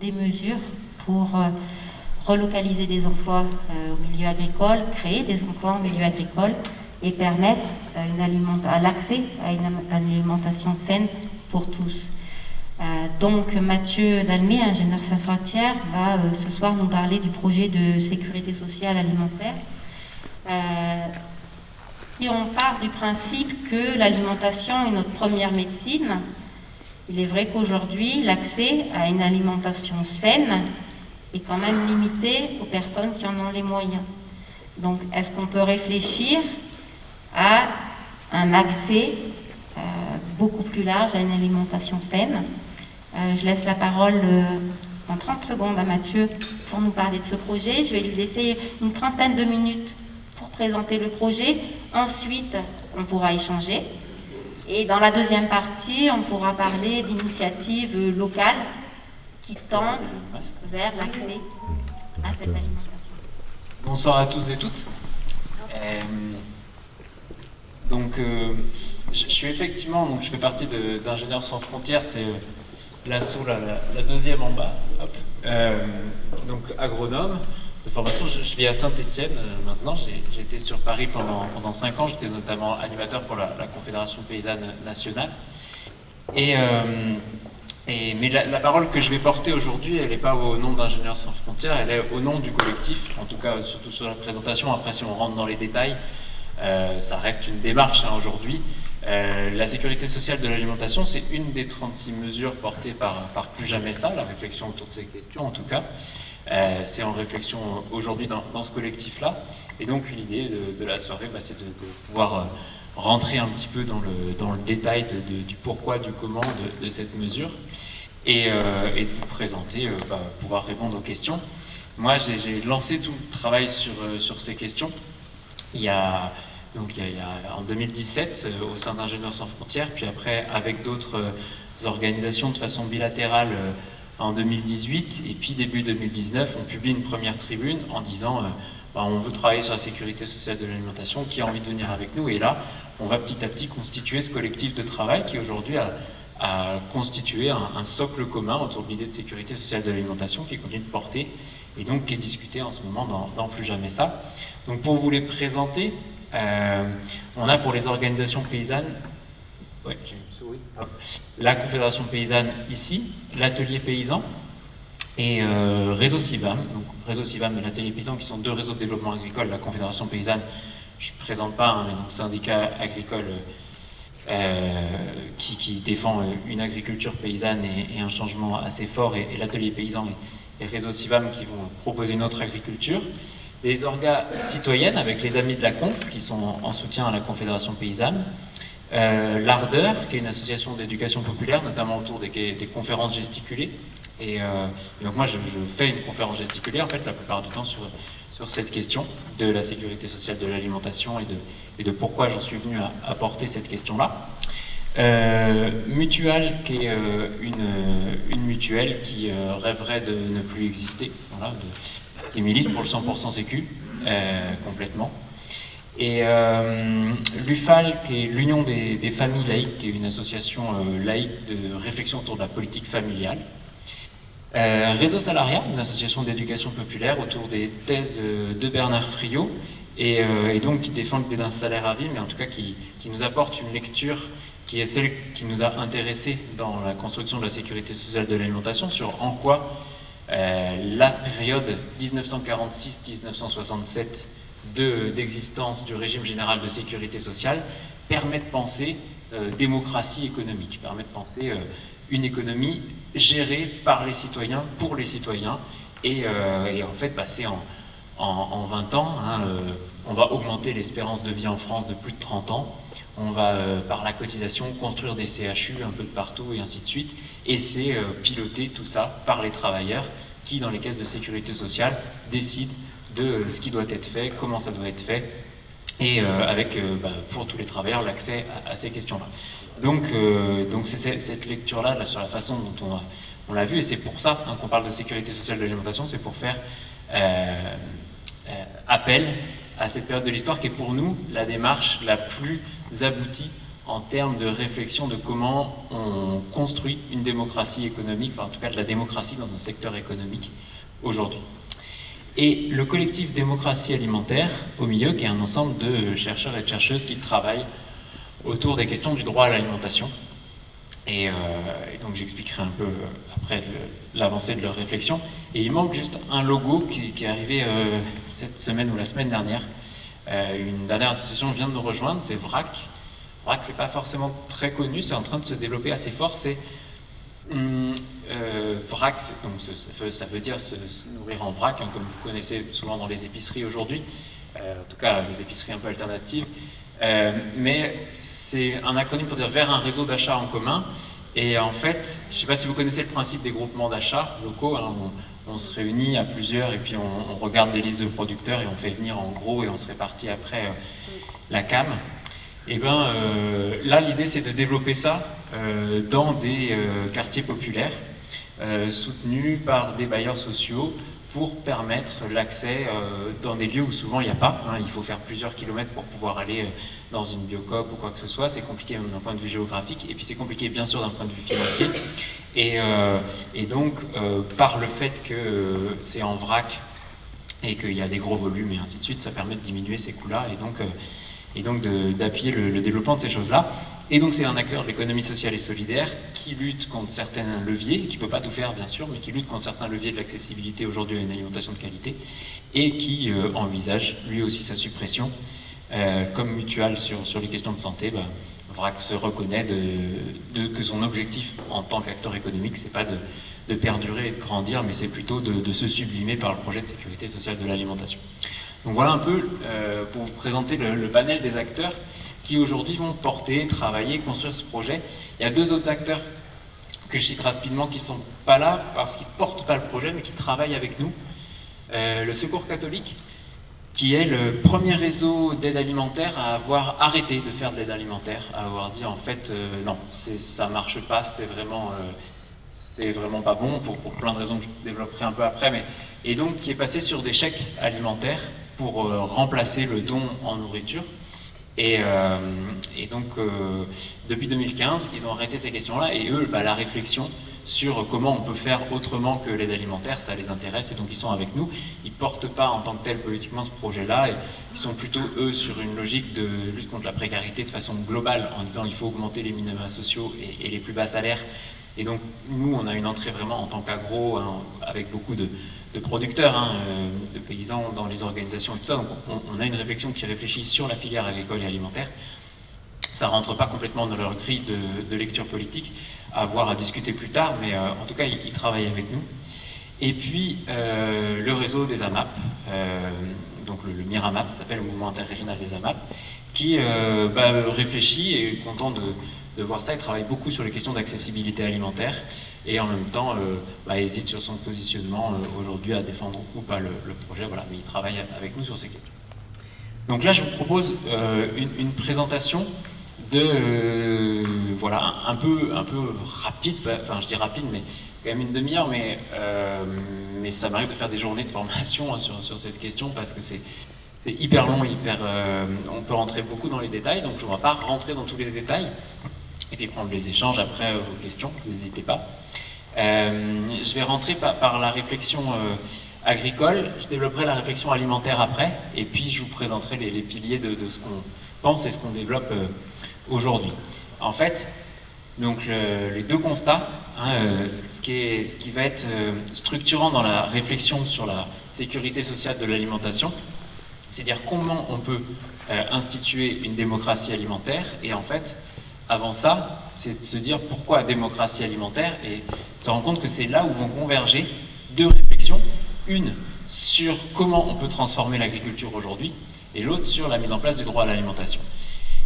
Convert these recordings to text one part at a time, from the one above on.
Des mesures pour relocaliser des emplois au milieu agricole, créer des emplois au milieu agricole et permettre l'accès à une alimentation saine pour tous. Donc Mathieu Dalmé, ingénieur sans frontières, va ce soir nous parler du projet de sécurité sociale alimentaire. Si on part du principe que l'alimentation est notre première médecine, il est vrai qu'aujourd'hui, l'accès à une alimentation saine est quand même limité aux personnes qui en ont les moyens. Donc, est-ce qu'on peut réfléchir à un accès beaucoup plus large à une alimentation saine? Je laisse la parole en 30 secondes à Mathieu pour nous parler de ce projet. Je vais lui laisser une trentaine de minutes pour présenter le projet. Ensuite, on pourra échanger. Et dans la deuxième partie, on pourra parler d'initiatives locales qui tendent vers l'accès à cette alimentation. Bonsoir à tous et toutes. Je suis effectivement, je fais partie d'Ingénieurs sans frontières, c'est l'asso, la deuxième en bas, donc agronome de formation. Je vis à Saint-Étienne maintenant, j'ai été sur Paris pendant 5 ans, j'étais notamment animateur pour la Confédération Paysanne Nationale. Mais la parole que je vais porter aujourd'hui, elle n'est pas au nom d'Ingénieurs sans frontières, elle est au nom du collectif, en tout cas surtout sur la présentation. Après, si on rentre dans les détails, ça reste une démarche aujourd'hui. La sécurité sociale de l'alimentation, c'est une des 36 mesures portées par Plus Jamais Ça, la réflexion autour de ces questions en tout cas. C'est en réflexion aujourd'hui dans ce collectif-là. Et donc l'idée de la soirée, c'est de pouvoir rentrer un petit peu dans le détail du pourquoi, du comment de cette mesure et de vous présenter, pouvoir répondre aux questions. Moi, j'ai lancé tout le travail sur ces questions en 2017 au sein d'Ingénieurs sans frontières, puis après avec d'autres organisations de façon bilatérale en 2018, et puis début 2019, on publie une première tribune en disant on veut travailler sur la sécurité sociale de l'alimentation, qui a envie de venir avec nous? Et là, on va petit à petit constituer ce collectif de travail qui aujourd'hui a constitué un socle commun autour de l'idée de sécurité sociale de l'alimentation qui continue de porter et donc qui est discuté en ce moment dans Plus Jamais Ça. Donc pour vous les présenter, on a pour les organisations paysannes, la Confédération Paysanne ici, l'Atelier Paysan et Réseau Civam. Donc Réseau Civam et l'Atelier Paysan qui sont deux réseaux de développement agricole. La Confédération Paysanne, je ne présente pas, mais donc syndicat agricole qui défend une agriculture paysanne et un changement assez fort, et l'Atelier Paysan et Réseau Civam qui vont proposer une autre agriculture. Des orgas citoyennes avec les Amis de la Conf qui sont en soutien à la Confédération Paysanne. L'Ardeur, qui est une association d'éducation populaire, notamment autour des conférences gesticulées. Et donc moi, je fais une conférence gesticulée, en fait, la plupart du temps sur cette question de la sécurité sociale de l'alimentation et de pourquoi j'en suis venu à porter cette question-là. Mutual, qui est une mutuelle qui rêverait de ne plus exister, voilà, qui milite pour le 100% sécu, complètement. Et l'UFAL, qui est l'Union des familles laïques, qui est une association laïque de réflexion autour de la politique familiale. Réseau Salariat, une association d'éducation populaire autour des thèses de Bernard Friot, et donc qui défend l'idée d'un salaire à vie, mais en tout cas qui nous apporte une lecture qui est celle qui nous a intéressés dans la construction de la sécurité sociale de l'alimentation, sur en quoi la période 1946-1967 d'existence du régime général de sécurité sociale permet de penser démocratie économique, permet de penser une économie gérée par les citoyens, pour les citoyens, et en fait, c'est en 20 ans, on va augmenter l'espérance de vie en France de plus de 30 ans, on va, par la cotisation, construire des CHU un peu de partout, et ainsi de suite, et c'est piloter tout ça par les travailleurs qui, dans les caisses de sécurité sociale, décident de ce qui doit être fait, comment ça doit être fait, et avec, pour tous les travailleurs, l'accès à ces questions-là. Donc c'est cette lecture-là, sur la façon dont on l'a vu, et c'est pour ça qu'on parle de sécurité sociale de l'alimentation, c'est pour faire appel à cette période de l'histoire qui est pour nous la démarche la plus aboutie en termes de réflexion de comment on construit une démocratie économique, enfin en tout cas de la démocratie dans un secteur économique aujourd'hui. Et le collectif Démocratie Alimentaire, au milieu, qui est un ensemble de chercheurs et de chercheuses qui travaillent autour des questions du droit à l'alimentation. Et donc j'expliquerai un peu après l'avancée de leur réflexion. Et il manque juste un logo qui est arrivé cette semaine ou la semaine dernière. Une dernière association vient de nous rejoindre, c'est VRAC. VRAC, c'est pas forcément très connu, c'est en train de se développer assez fort. C'est vrac, donc ça veut dire se nourrir en vrac, hein, comme vous connaissez souvent dans les épiceries aujourd'hui, en tout cas les épiceries un peu alternatives. Mais c'est un acronyme pour dire vers un réseau d'achat en commun. Et en fait, je ne sais pas si vous connaissez le principe des groupements d'achat locaux, hein, on se réunit à plusieurs et puis on regarde des listes de producteurs et on fait venir en gros et on se répartit après la cam. Et bien là, l'idée c'est de développer ça dans des quartiers populaires soutenus par des bailleurs sociaux pour permettre l'accès dans des lieux où souvent il n'y a pas. Hein, il faut faire plusieurs kilomètres pour pouvoir aller dans une biocoop ou quoi que ce soit. C'est compliqué même d'un point de vue géographique et puis c'est compliqué bien sûr d'un point de vue financier. Et donc par le fait que c'est en vrac et qu'il y a des gros volumes et ainsi de suite, ça permet de diminuer ces coûts-là et donc d'appuyer le développement de ces choses-là. Et donc c'est un acteur de l'économie sociale et solidaire qui lutte contre certains leviers, qui ne peut pas tout faire bien sûr, mais qui lutte contre certains leviers de l'accessibilité aujourd'hui à une alimentation de qualité, et qui envisage lui aussi sa suppression. Comme mutual sur les questions de santé, VRAC se reconnaît que son objectif en tant qu'acteur économique, c'est pas de perdurer et de grandir, mais c'est plutôt de se sublimer par le projet de sécurité sociale de l'alimentation. Donc voilà un peu pour vous présenter le panel des acteurs qui aujourd'hui vont porter, travailler, construire ce projet. Il y a deux autres acteurs que je cite rapidement qui ne sont pas là parce qu'ils ne portent pas le projet mais qui travaillent avec nous. Le Secours catholique, qui est le premier réseau d'aide alimentaire à avoir arrêté de faire de l'aide alimentaire, à avoir dit en fait non, ça ne marche pas, c'est vraiment pas bon pour plein de raisons que je développerai un peu après, et donc qui est passé sur des chèques alimentaires pour remplacer le don en nourriture. Et donc, depuis 2015, ils ont arrêté ces questions-là, et eux, la réflexion sur comment on peut faire autrement que l'aide alimentaire, ça les intéresse, et donc ils sont avec nous. Ils ne portent pas en tant que tel politiquement ce projet-là, et ils sont plutôt, eux, sur une logique de lutte contre la précarité de façon globale, en disant il faut augmenter les minima sociaux et les plus bas salaires. Et donc, nous, on a une entrée vraiment en tant qu'agro, hein, avec beaucoup de producteurs, hein, de paysans dans les organisations et tout ça. Donc on a une réflexion qui réfléchit sur la filière agricole et alimentaire. Ça ne rentre pas complètement dans leur grille de lecture politique, à voir, à discuter plus tard, mais en tout cas, ils travaillent avec nous. Et puis, le réseau des AMAP, donc le MIRAMAP, ça s'appelle le Mouvement interrégional des AMAP, qui réfléchit et est content de voir ça. Il travaille beaucoup sur les questions d'accessibilité alimentaire et en même temps hésite sur son positionnement aujourd'hui à défendre ou pas le projet, voilà, mais il travaille avec nous sur ces questions. Donc là, je vous propose une présentation voilà, un peu rapide, enfin je dis rapide, mais quand même une demi-heure, mais ça m'arrive de faire des journées de formation, hein, sur cette question parce que c'est hyper long, on peut rentrer beaucoup dans les détails, donc je ne vais pas rentrer dans tous les détails et puis prendre les échanges après vos questions, n'hésitez pas. Je vais rentrer par la réflexion agricole, je développerai la réflexion alimentaire après, et puis je vous présenterai les piliers de ce qu'on pense et ce qu'on développe aujourd'hui. En fait, donc les deux constats, hein, ce qui va être structurant dans la réflexion sur la sécurité sociale de l'alimentation, c'est-à-dire comment on peut instituer une démocratie alimentaire, et en fait, avant ça, c'est de se dire pourquoi démocratie alimentaire, et se rendre compte que c'est là où vont converger deux réflexions, une sur comment on peut transformer l'agriculture aujourd'hui, et l'autre sur la mise en place du droit à l'alimentation.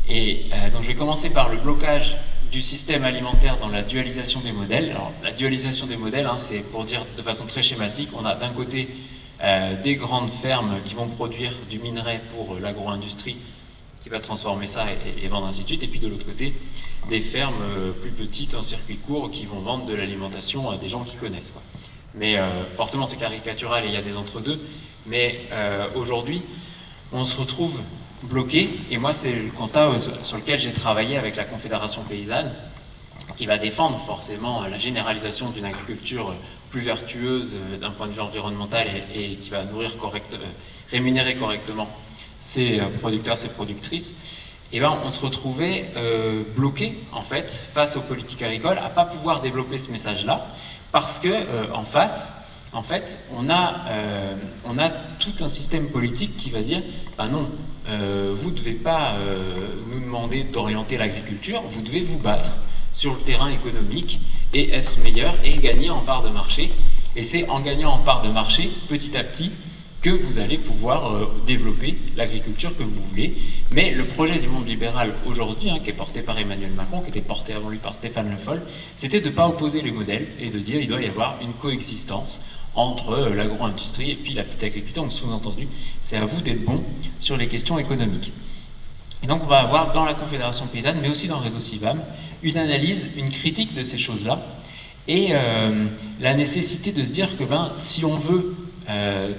Et donc je vais commencer par le blocage du système alimentaire dans la dualisation des modèles. Alors la dualisation des modèles, hein, c'est pour dire de façon très schématique, on a d'un côté des grandes fermes qui vont produire du minerai pour l'agro-industrie, qui va transformer ça et vendre ainsi de suite, et puis de l'autre côté, des fermes plus petites en circuit court qui vont vendre de l'alimentation à des gens qui connaissent, quoi. Mais forcément c'est caricatural et il y a des entre-deux, mais aujourd'hui on se retrouve bloqués. Et moi, c'est le constat sur lequel j'ai travaillé avec la Confédération paysanne, qui va défendre forcément la généralisation d'une agriculture plus vertueuse d'un point de vue environnemental et qui va rémunérer correctement ses producteurs, ses productrices. Et ben, on se retrouvait bloqué en fait face aux politiques agricoles à pas pouvoir développer ce message-là parce que en face, en fait, on a tout un système politique qui va dire ben non, vous ne devez pas nous demander d'orienter l'agriculture, vous devez vous battre sur le terrain économique et être meilleur et gagner en part de marché. Et c'est en gagnant en part de marché, petit à petit, que vous allez pouvoir développer l'agriculture que vous voulez. Mais le projet du monde libéral aujourd'hui, qui est porté par Emmanuel Macron, qui était porté avant lui par Stéphane Le Foll, c'était de ne pas opposer les modèles et de dire qu'il doit y avoir une coexistence entre l'agro-industrie et puis la petite agriculture. Donc sous-entendu, c'est à vous d'être bon sur les questions économiques. Et donc on va avoir dans la Confédération paysanne, mais aussi dans le réseau CIVAM, une analyse, une critique de ces choses-là, et la nécessité de se dire que si on veut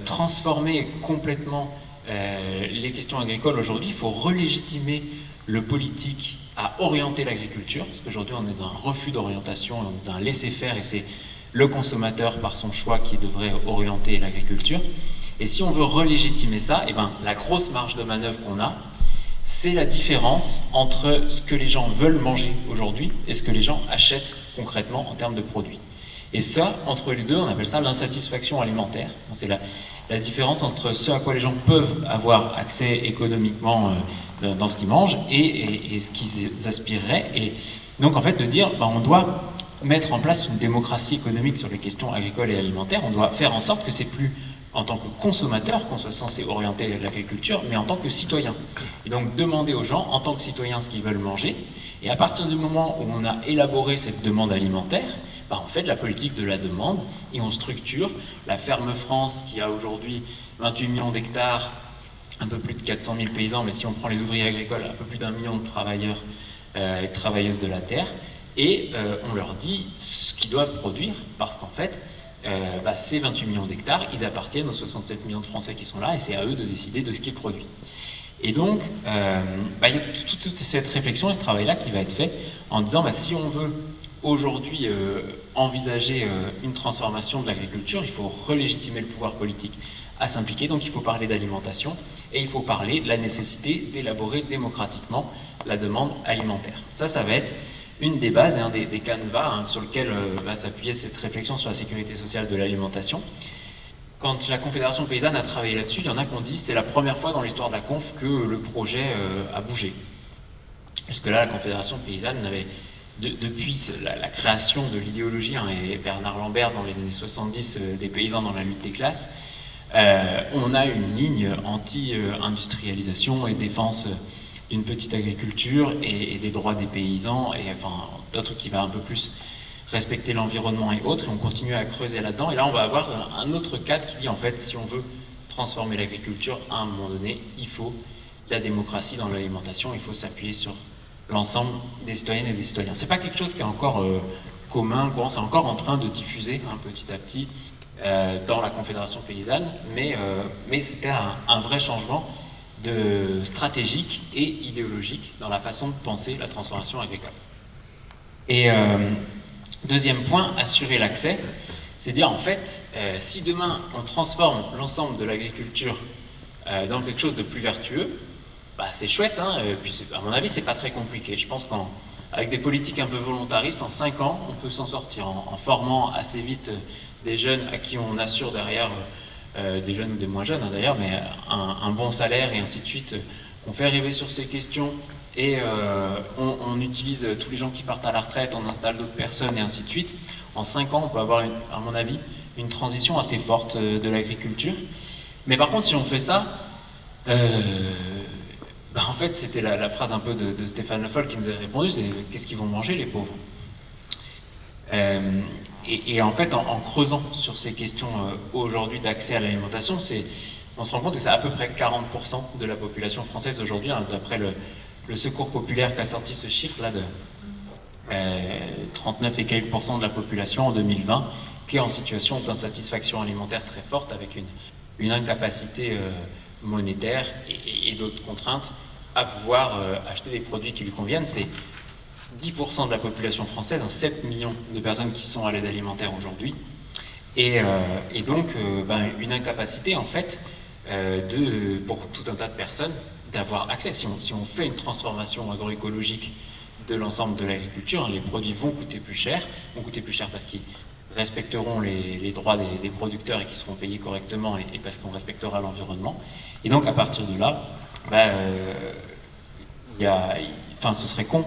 transformer complètement les questions agricoles aujourd'hui, il faut relégitimer le politique à orienter l'agriculture, parce qu'aujourd'hui on est dans un refus d'orientation, on est dans un laisser-faire, et c'est le consommateur par son choix qui devrait orienter l'agriculture. Et si on veut relégitimer ça, la grosse marge de manœuvre qu'on a, c'est la différence entre ce que les gens veulent manger aujourd'hui et ce que les gens achètent concrètement en termes de produits. Et ça, entre les deux, on appelle ça l'insatisfaction alimentaire. C'est la différence entre ce à quoi les gens peuvent avoir accès économiquement dans ce qu'ils mangent et ce qu'ils aspireraient. Et donc, en fait, de dire, on doit mettre en place une démocratie économique sur les questions agricoles et alimentaires. On doit faire en sorte que c'est plus en tant que consommateur qu'on soit censé orienter l'agriculture, mais en tant que citoyen. Et donc demander aux gens, en tant que citoyens, ce qu'ils veulent manger. Et à partir du moment où on a élaboré cette demande alimentaire, on fait de la politique de la demande et on structure la Ferme France qui a aujourd'hui 28 millions d'hectares, un peu plus de 400 000 paysans, mais si on prend les ouvriers agricoles, un peu plus d'1 million de travailleurs et travailleuses de la terre, et on leur dit ce qu'ils doivent produire, parce qu'en fait, ces 28 millions d'hectares, ils appartiennent aux 67 millions de Français qui sont là, et c'est à eux de décider de ce qu'ils produisent. Et donc, il y a toute cette réflexion et ce travail-là qui va être fait en disant, si on veut aujourd'hui envisager une transformation de l'agriculture, il faut relégitimer le pouvoir politique à s'impliquer, donc il faut parler d'alimentation, et il faut parler de la nécessité d'élaborer démocratiquement la demande alimentaire. Ça va être une des bases, des canevas sur lesquels va s'appuyer cette réflexion sur la sécurité sociale de l'alimentation. Quand la Confédération paysanne a travaillé là-dessus, il y en a qui ont dit que c'est la première fois dans l'histoire de la conf que le projet a bougé. Jusque-là, la Confédération paysanne n'avait, depuis la création de l'idéologie, et Bernard Lambert dans les années 70 des paysans dans la lutte des classes, on a une ligne anti-industrialisation et défense d'une petite agriculture et des droits des paysans, et d'un truc qui va un peu plus respecter l'environnement et autres, et on continue à creuser là-dedans. Et là, on va avoir un autre cadre qui dit, en fait, si on veut transformer l'agriculture, à un moment donné, il faut de la démocratie dans l'alimentation, il faut s'appuyer sur l'ensemble des citoyennes et des citoyens. C'est pas quelque chose qui est encore commun, c'est encore en train de diffuser petit à petit dans la Confédération paysanne, mais c'était un vrai changement stratégique et idéologique dans la façon de penser la transformation agricole. Et deuxième point, assurer l'accès, c'est dire en fait, si demain on transforme l'ensemble de l'agriculture dans quelque chose de plus vertueux, c'est chouette, puis à mon avis c'est pas très compliqué. Je pense qu'avec des politiques un peu volontaristes, en 5 ans, on peut s'en sortir en formant assez vite des jeunes à qui on assure derrière des jeunes ou des moins jeunes d'ailleurs, mais un bon salaire et ainsi de suite, on fait arriver sur ces questions et on utilise tous les gens qui partent à la retraite, on installe d'autres personnes et ainsi de suite. En 5 ans, on peut avoir, à mon avis, une transition assez forte de l'agriculture. Mais par contre, si on fait ça, en fait, c'était la phrase un peu de Stéphane Le Foll qui nous a répondu, c'est « qu'est-ce qu'ils vont manger les pauvres ?» Et en fait, en creusant sur ces questions aujourd'hui d'accès à l'alimentation, on se rend compte que c'est à peu près 40% de la population française aujourd'hui, d'après le Secours populaire qui a sorti ce chiffre-là de 39 et quelques % de la population en 2020, qui est en situation d'insatisfaction alimentaire très forte, avec une incapacité monétaires et d'autres contraintes à pouvoir acheter des produits qui lui conviennent. C'est 10% de la population française, 7 millions de personnes qui sont à l'aide alimentaire aujourd'hui, et donc une incapacité en fait pour tout un tas de personnes d'avoir accès. Si on fait une transformation agroécologique de l'ensemble de l'agriculture, les produits vont coûter plus cher parce qu'ils respecteront les droits des producteurs et qui seront payés correctement et parce qu'on respectera l'environnement. Et donc à partir de là, ce serait con,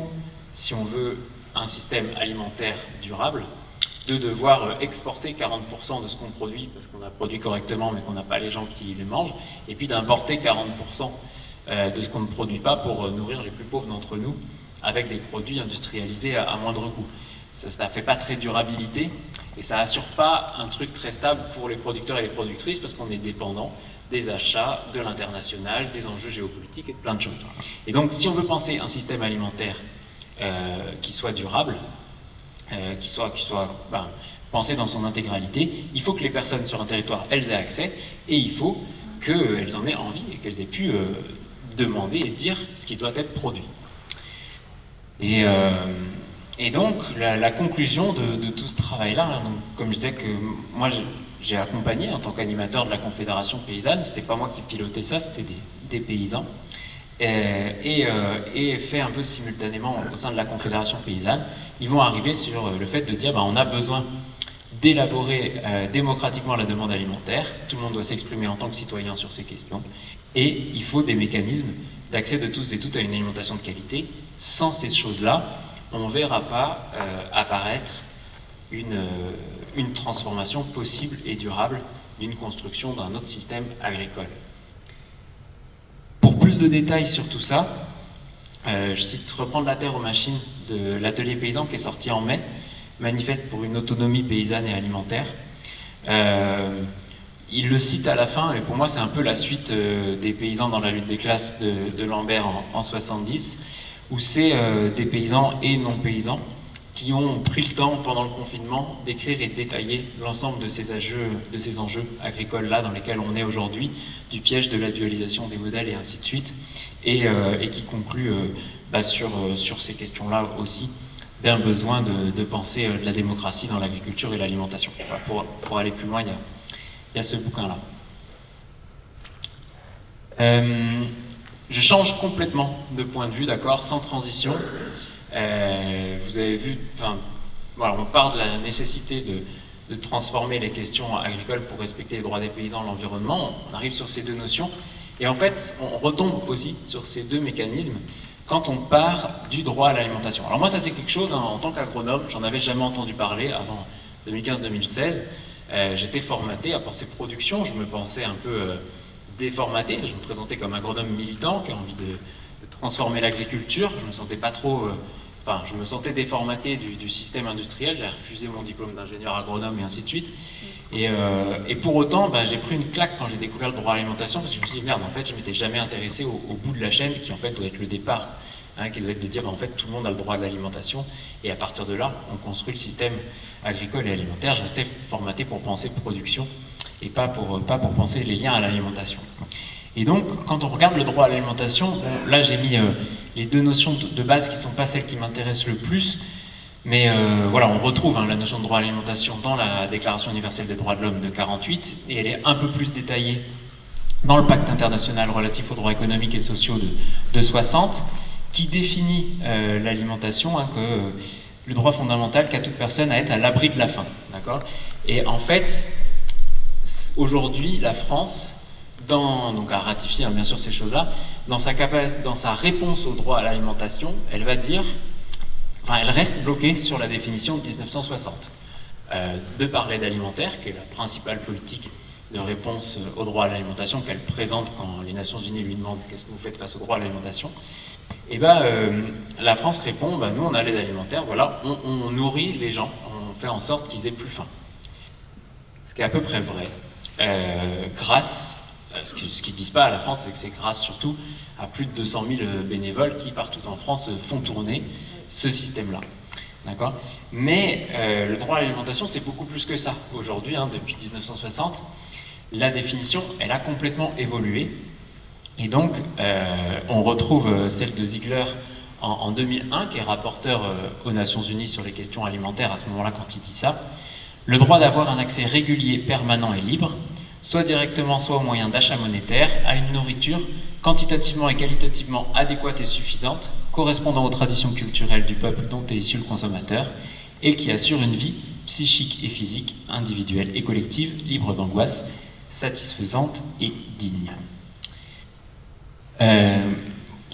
si on veut un système alimentaire durable, de devoir exporter 40% de ce qu'on produit parce qu'on a produit correctement mais qu'on n'a pas les gens qui les mangent, et puis d'importer 40% de ce qu'on ne produit pas pour nourrir les plus pauvres d'entre nous avec des produits industrialisés à moindre coût. Ça ne fait pas très durabilité et ça assure pas un truc très stable pour les producteurs et les productrices parce qu'on est dépendant des achats, de l'international, des enjeux géopolitiques et de plein de choses. Et donc si on veut penser un système alimentaire qui soit durable, qui soit pensé dans son intégralité, il faut que les personnes sur un territoire, elles aient accès, et il faut qu'elles en aient envie et qu'elles aient pu demander et dire ce qui doit être produit. Et donc la conclusion de tout ce travail-là, comme je disais que moi j'ai accompagné en tant qu'animateur de la Confédération paysanne, c'était pas moi qui pilotais ça, c'était des paysans, et fait un peu simultanément au sein de la Confédération paysanne, ils vont arriver sur le fait de dire on a besoin d'élaborer démocratiquement la demande alimentaire, tout le monde doit s'exprimer en tant que citoyen sur ces questions, et il faut des mécanismes d'accès de tous et toutes à une alimentation de qualité. Sans ces choses-là, on ne verra pas apparaître une transformation possible et durable d'une construction d'un autre système agricole. Pour plus de détails sur tout ça, je cite Reprendre la terre aux machines de l'atelier paysan qui est sorti en mai, manifeste pour une autonomie paysanne et alimentaire. Il le cite à la fin, et pour moi c'est un peu la suite des paysans dans la lutte des classes de Lambert en 70, où c'est des paysans et non-paysans qui ont pris le temps pendant le confinement d'écrire et de détailler l'ensemble de ces enjeux agricoles-là dans lesquels on est aujourd'hui, du piège de la dualisation des modèles et ainsi de suite, et qui conclut sur ces questions-là aussi d'un besoin de penser de la démocratie dans l'agriculture et l'alimentation. Voilà, pour aller plus loin, il y a ce bouquin-là. Je change complètement de point de vue, d'accord, sans transition. Vous avez vu, on parle de la nécessité de transformer les questions agricoles pour respecter les droits des paysans, l'environnement. On arrive sur ces deux notions. Et en fait, on retombe aussi sur ces deux mécanismes quand on part du droit à l'alimentation. Alors moi, ça c'est quelque chose, en tant qu'agronome, j'en avais jamais entendu parler avant 2015-2016. J'étais formaté à penser production, je me pensais un peu déformaté, je me présentais comme agronome militant qui a envie de transformer l'agriculture, je me sentais pas trop... je me sentais déformaté du système industriel, j'ai refusé mon diplôme d'ingénieur agronome et ainsi de suite. Et pour autant, j'ai pris une claque quand j'ai découvert le droit à l'alimentation, parce que je me suis dit, merde, en fait, je m'étais jamais intéressé au bout de la chaîne, qui en fait doit être le départ, qui doit être de dire, en fait, tout le monde a le droit de l'alimentation, et à partir de là, on construit le système agricole et alimentaire. Je restais formaté pour penser production, et pas pour penser les liens à l'alimentation. Et donc, quand on regarde le droit à l'alimentation, là j'ai mis les deux notions de base qui ne sont pas celles qui m'intéressent le plus, mais on retrouve la notion de droit à l'alimentation dans la Déclaration universelle des droits de l'homme de 1948, et elle est un peu plus détaillée dans le pacte international relatif aux droits économiques et sociaux de 1960, qui définit l'alimentation, que le droit fondamental qu'a toute personne à être à l'abri de la faim. D'accord ? Et en fait, aujourd'hui, la France... donc à ratifier bien sûr ces choses-là, dans sa réponse au droit à l'alimentation, elle va dire, elle reste bloquée sur la définition de 1960. De par l'aide alimentaire, qui est la principale politique de réponse au droit à l'alimentation qu'elle présente quand les Nations Unies lui demandent qu'est-ce que vous faites face au droit à l'alimentation, et la France répond, nous on a l'aide alimentaire, voilà, on nourrit les gens, on fait en sorte qu'ils aient plus faim. Ce qui est à peu près vrai, grâce... Ce qu'ils ne disent pas à la France, c'est que c'est grâce surtout à plus de 200 000 bénévoles qui, partout en France, font tourner ce système-là. D'accord ? Mais le droit à l'alimentation, c'est beaucoup plus que ça. Aujourd'hui, depuis 1960, la définition, elle a complètement évolué. Et donc, on retrouve celle de Ziegler en 2001, qui est rapporteur aux Nations Unies sur les questions alimentaires à ce moment-là quand il dit ça. Le droit d'avoir un accès régulier, permanent et libre, soit directement, soit au moyen d'achats monétaires, à une nourriture quantitativement et qualitativement adéquate et suffisante, correspondant aux traditions culturelles du peuple dont est issu le consommateur, et qui assure une vie psychique et physique, individuelle et collective, libre d'angoisse, satisfaisante et digne.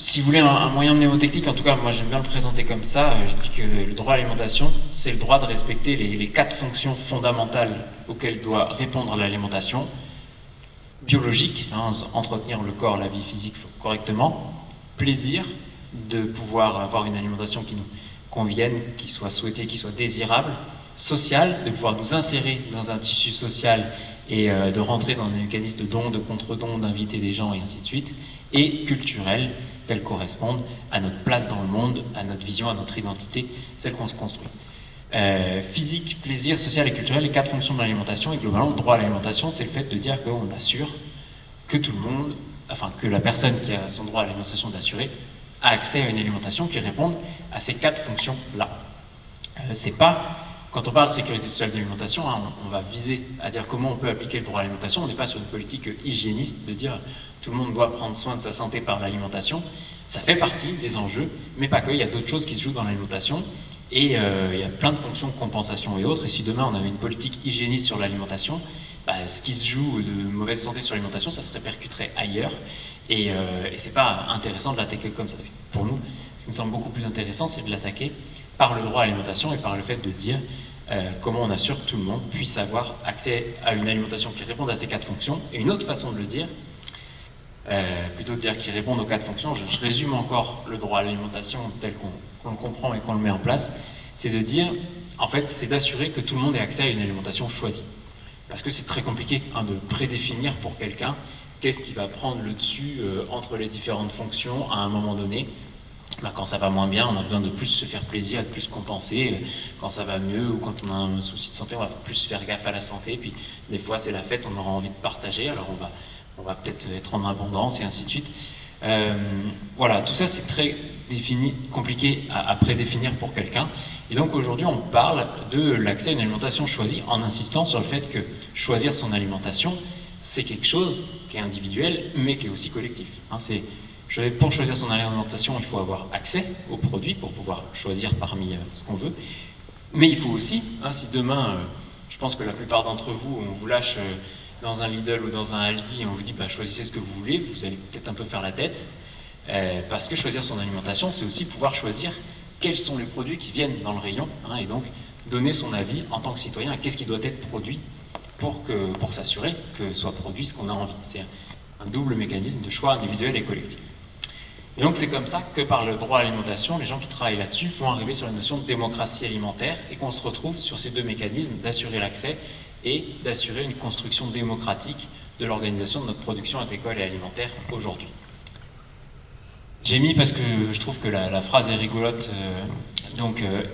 Si vous voulez un moyen mnémotechnique, en tout cas moi j'aime bien le présenter comme ça, je dis que le droit à l'alimentation, c'est le droit de respecter les 4 fonctions fondamentales auxquelles doit répondre l'alimentation: biologique, entretenir le corps, la vie physique correctement; plaisir, de pouvoir avoir une alimentation qui nous convienne, qui soit souhaitée, qui soit désirable; social, de pouvoir nous insérer dans un tissu social et de rentrer dans des mécanismes de don, de contre-don, d'inviter des gens et ainsi de suite; et culturelle, qu'elles correspondent à notre place dans le monde, à notre vision, à notre identité, celle qu'on se construit. Physique, plaisir, social et culturel, les 4 fonctions de l'alimentation. Et globalement, le droit à l'alimentation, c'est le fait de dire qu'on assure que tout le monde, enfin que la personne qui a son droit à l'alimentation d'assurer, a accès à une alimentation qui réponde à ces 4 fonctions-là. C'est pas, quand on parle de sécurité sociale de l'alimentation, on va viser à dire comment on peut appliquer le droit à l'alimentation. On n'est pas sur une politique hygiéniste de dire tout le monde doit prendre soin de sa santé par l'alimentation. Ça fait partie des enjeux, mais pas que. Il y a d'autres choses qui se jouent dans l'alimentation. Et il y a plein de fonctions de compensation et autres. Et si demain on avait une politique hygiéniste sur l'alimentation, ce qui se joue de mauvaise santé sur l'alimentation, ça se répercuterait ailleurs. Et c'est pas intéressant de l'attaquer comme ça. Pour nous, ce qui nous semble beaucoup plus intéressant, c'est de l'attaquer par le droit à l'alimentation et par le fait de dire comment on assure que tout le monde puisse avoir accès à une alimentation qui réponde à ces 4 fonctions. Et une autre façon de le dire, plutôt de dire qu'ils répondent aux 4 fonctions, je résume encore le droit à l'alimentation tel qu'on le comprend et qu'on le met en place, c'est de dire, en fait, c'est d'assurer que tout le monde ait accès à une alimentation choisie. Parce que c'est très compliqué de prédéfinir pour quelqu'un qu'est-ce qui va prendre le dessus entre les différentes fonctions à un moment donné. Quand ça va moins bien, on a besoin de plus se faire plaisir, de plus compenser. Quand ça va mieux ou quand on a un souci de santé, on va plus faire gaffe à la santé. Puis des fois, c'est la fête, on aura envie de partager, alors on va peut-être être en abondance et ainsi de suite. Voilà, tout ça c'est très compliqué à prédéfinir pour quelqu'un. Et donc aujourd'hui on parle de l'accès à une alimentation choisie en insistant sur le fait que choisir son alimentation, c'est quelque chose qui est individuel mais qui est aussi collectif. Pour choisir son alimentation, il faut avoir accès aux produits pour pouvoir choisir parmi ce qu'on veut. Mais il faut aussi, si demain, je pense que la plupart d'entre vous, on vous lâche dans un Lidl ou dans un Aldi et on vous dit choisissez ce que vous voulez, vous allez peut-être un peu faire la tête, parce que choisir son alimentation, c'est aussi pouvoir choisir quels sont les produits qui viennent dans le rayon, et donc donner son avis en tant que citoyen à qu'est-ce qui doit être produit pour s'assurer que soit produit ce qu'on a envie. C'est un double mécanisme de choix individuel et collectif. Et donc c'est comme ça que par le droit à l'alimentation, les gens qui travaillent là-dessus vont arriver sur la notion de démocratie alimentaire et qu'on se retrouve sur ces 2 mécanismes d'assurer l'accès et d'assurer une construction démocratique de l'organisation de notre production agricole et alimentaire aujourd'hui. J'ai mis parce que je trouve que la phrase est rigolote.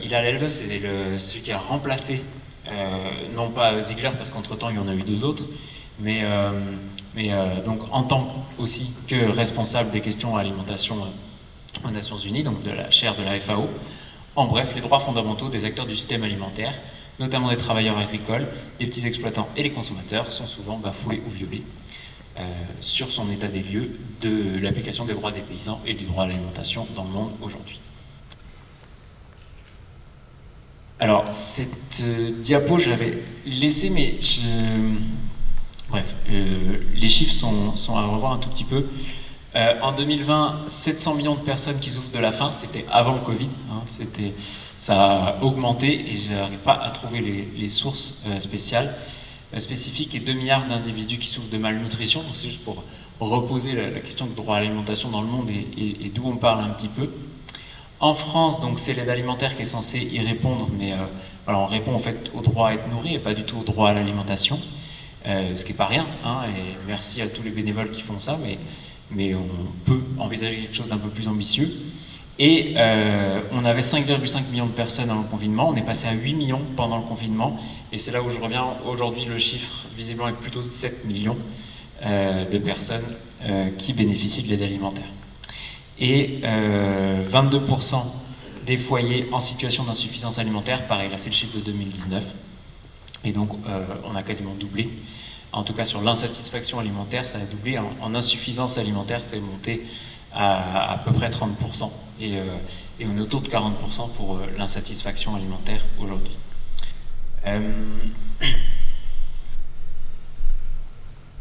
Hilal Elves, c'est celui qui a remplacé, non pas Ziegler parce qu'entre-temps il y en a eu 2 autres, mais donc en tant aussi que responsable des questions alimentation aux Nations Unies, donc de la chaire de la FAO. En bref, les droits fondamentaux des acteurs du système alimentaire, notamment des travailleurs agricoles, des petits exploitants et les consommateurs, sont souvent bafoués ou violés sur son état des lieux de l'application des droits des paysans et du droit à l'alimentation dans le monde aujourd'hui. Alors, cette diapo, je l'avais laissée, mais les chiffres sont à revoir un tout petit peu. En 2020, 700 millions de personnes qui souffrent de la faim, c'était avant le Covid, ça a augmenté et je n'arrive pas à trouver les sources spécifiques, et 2 milliards d'individus qui souffrent de malnutrition. Donc c'est juste pour reposer la question du droit à l'alimentation dans le monde et d'où on parle un petit peu. En France, donc c'est l'aide alimentaire qui est censée y répondre, mais on répond en fait au droit à être nourri et pas du tout au droit à l'alimentation, ce qui n'est pas rien, et merci à tous les bénévoles qui font ça, mais on peut envisager quelque chose d'un peu plus ambitieux. Et on avait 5,5 millions de personnes dans le confinement, on est passé à 8 millions pendant le confinement, et c'est là où je reviens. Aujourd'hui, le chiffre visiblement est plutôt de 7 millions. de personnes qui bénéficient de l'aide alimentaire. Et 22% des foyers en situation d'insuffisance alimentaire, pareil, là c'est le chiffre de 2019, et donc on a quasiment doublé. En tout cas sur l'insatisfaction alimentaire, ça a doublé. En insuffisance alimentaire, c'est monté à peu près 30%, et on est autour de 40% pour l'insatisfaction alimentaire aujourd'hui.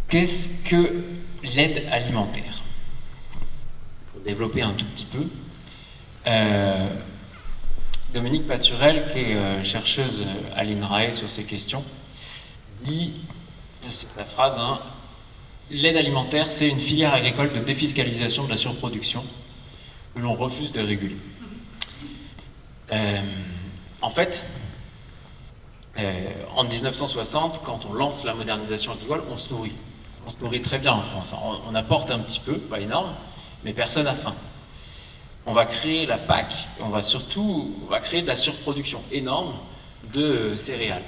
Qu'est-ce que l'aide alimentaire? Pour développer un tout petit peu, Dominique Paturel, qui est chercheuse à l'INRAE sur ces questions, dit, c'est la phrase, hein, l'aide alimentaire, c'est une filière agricole de défiscalisation de la surproduction que l'on refuse de réguler. En fait, en 1960, quand on lance la modernisation agricole, on se nourrit. On se nourrit très bien en France. On apporte un petit peu, pas énorme, mais personne n'a faim. On va créer la PAC, et on va créer de la surproduction énorme de céréales.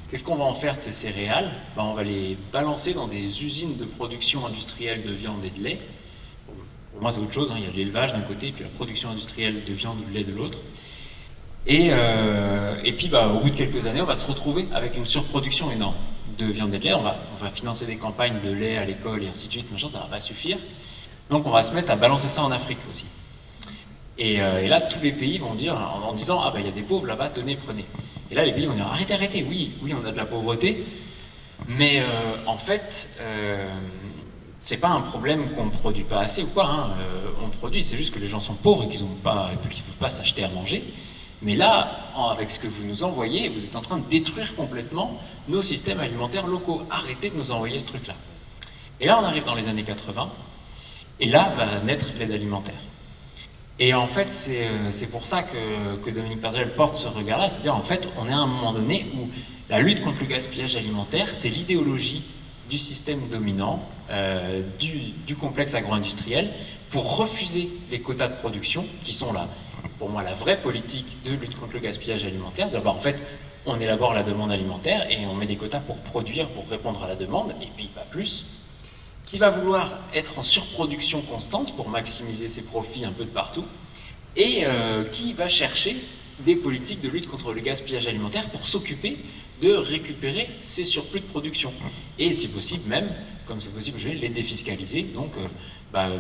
Qu'est-ce qu'on va en faire de ces céréales? On va les balancer dans des usines de production industrielle de viande et de lait. Pour moi, c'est autre chose, hein. Il y a l'élevage d'un côté, et puis la production industrielle de viande ou de lait de l'autre. Et puis, au bout de quelques années, on va se retrouver avec une surproduction énorme de viande et de lait. On va financer des campagnes de lait à l'école et ainsi de suite, machin, ça ne va pas suffire. Donc, on va se mettre à balancer ça en Afrique aussi. Et là, tous les pays vont dire, en disant, il y a des pauvres là-bas, tenez, prenez. Et là, les pays vont dire, arrêtez, oui, on a de la pauvreté, mais en fait, c'est pas un problème qu'on ne produit pas assez ou quoi, hein. On produit, c'est juste que les gens sont pauvres et qu'ils ne peuvent pas s'acheter à manger. Mais là, avec ce que vous nous envoyez, vous êtes en train de détruire complètement nos systèmes alimentaires locaux. Arrêtez de nous envoyer ce truc-là. Et là, on arrive dans les années 80, et là va naître l'aide alimentaire. Et en fait, c'est pour ça que Dominique Paturel porte ce regard-là, c'est-à-dire en fait, on est à un moment donné où la lutte contre le gaspillage alimentaire, c'est l'idéologie du système dominant, du complexe agro-industriel, pour refuser les quotas de production, qui sont là, pour moi, la vraie politique de lutte contre le gaspillage alimentaire. D'abord, en fait, on élabore la demande alimentaire et on met des quotas pour produire, pour répondre à la demande, et puis pas plus. Qui va vouloir être en surproduction constante pour maximiser ses profits un peu de partout, et qui va chercher des politiques de lutte contre le gaspillage alimentaire pour s'occuper de récupérer ces surplus de production. Et si possible même, comme c'est possible, je vais les défiscaliser, donc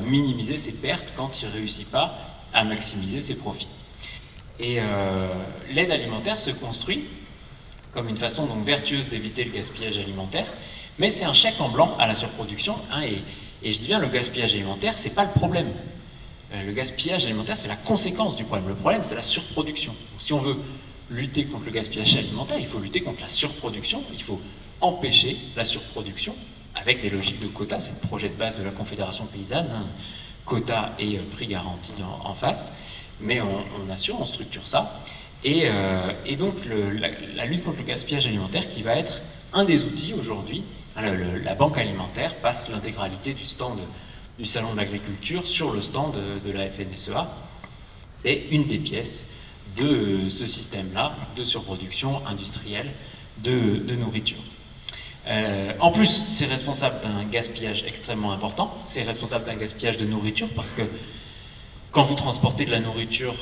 minimiser ses pertes quand il ne réussit pas à maximiser ses profits. Et l'aide alimentaire se construit comme une façon donc vertueuse d'éviter le gaspillage alimentaire, mais c'est un chèque en blanc à la surproduction, hein, et je dis bien le gaspillage alimentaire, c'est pas le problème. Le gaspillage alimentaire, c'est la conséquence du problème. Le problème, c'est la surproduction. Donc, si on veut lutter contre le gaspillage alimentaire, il faut lutter contre la surproduction, il faut empêcher la surproduction avec des logiques de quotas, c'est le projet de base de la Confédération paysanne, hein, quotas et prix garanti en face, mais on assure, on structure ça, et donc la lutte contre le gaspillage alimentaire qui va être un des outils aujourd'hui. La banque alimentaire passe l'intégralité du stand du Salon de l'Agriculture sur le stand de la FNSEA. C'est une des pièces de ce système-là, de surproduction industrielle de nourriture. En plus, c'est responsable d'un gaspillage extrêmement important, c'est responsable d'un gaspillage de nourriture parce que quand vous transportez de la nourriture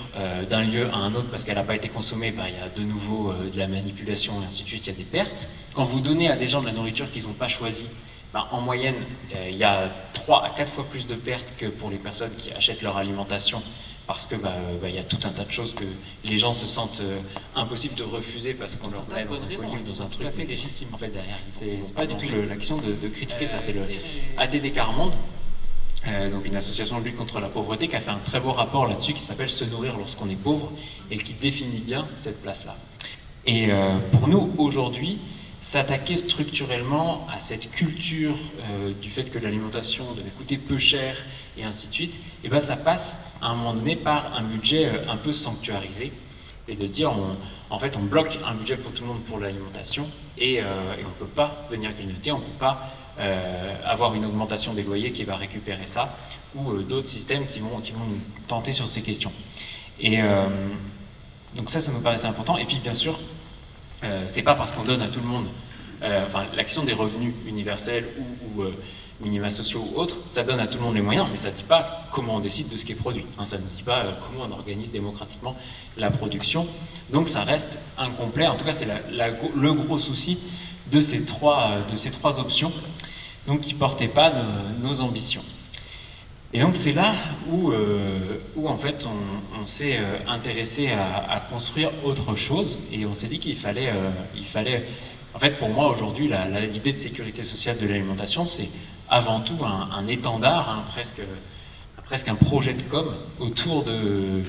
d'un lieu à un autre parce qu'elle n'a pas été consommée, il y a de nouveau de la manipulation et ainsi de suite, il y a des pertes. Quand vous donnez à des gens de la nourriture qu'ils n'ont pas choisie, en moyenne, il y a 3 à 4 fois plus de pertes que pour les personnes qui achètent leur alimentation parce que y a tout un tas de choses que les gens se sentent impossible de refuser parce qu'on leur met dans un colis ou dans un truc tout à fait légitime en fait derrière. C'est pas du tout la question de critiquer ça, c'est le ATD Quart Monde. Donc une association de lutte contre la pauvreté qui a fait un très beau rapport là-dessus qui s'appelle « Se nourrir lorsqu'on est pauvre » et qui définit bien cette place-là. Et pour nous, aujourd'hui, s'attaquer structurellement à cette culture du fait que l'alimentation devait coûter peu cher et ainsi de suite, et ça passe à un moment donné par un budget un peu sanctuarisé et de dire en fait on bloque un budget pour tout le monde pour l'alimentation et on ne peut pas venir grignoter, on ne peut pas avoir une augmentation des loyers qui va récupérer ça, ou d'autres systèmes qui vont nous tenter sur ces questions. Et donc ça nous paraissait important. Et puis bien sûr, c'est pas parce qu'on donne à tout le monde, la question des revenus universels ou minima sociaux ou autres, ça donne à tout le monde les moyens, mais ça ne dit pas comment on décide de ce qui est produit. Ça ne dit pas comment on organise démocratiquement la production. Donc ça reste incomplet. En tout cas, c'est le gros souci de ces trois options, donc qui ne portaient pas nos ambitions. Et donc c'est là où en fait on s'est intéressé à construire autre chose, et on s'est dit qu'il fallait en fait pour moi aujourd'hui l'idée de sécurité sociale de l'alimentation, c'est avant tout un étendard, presque un projet de com autour de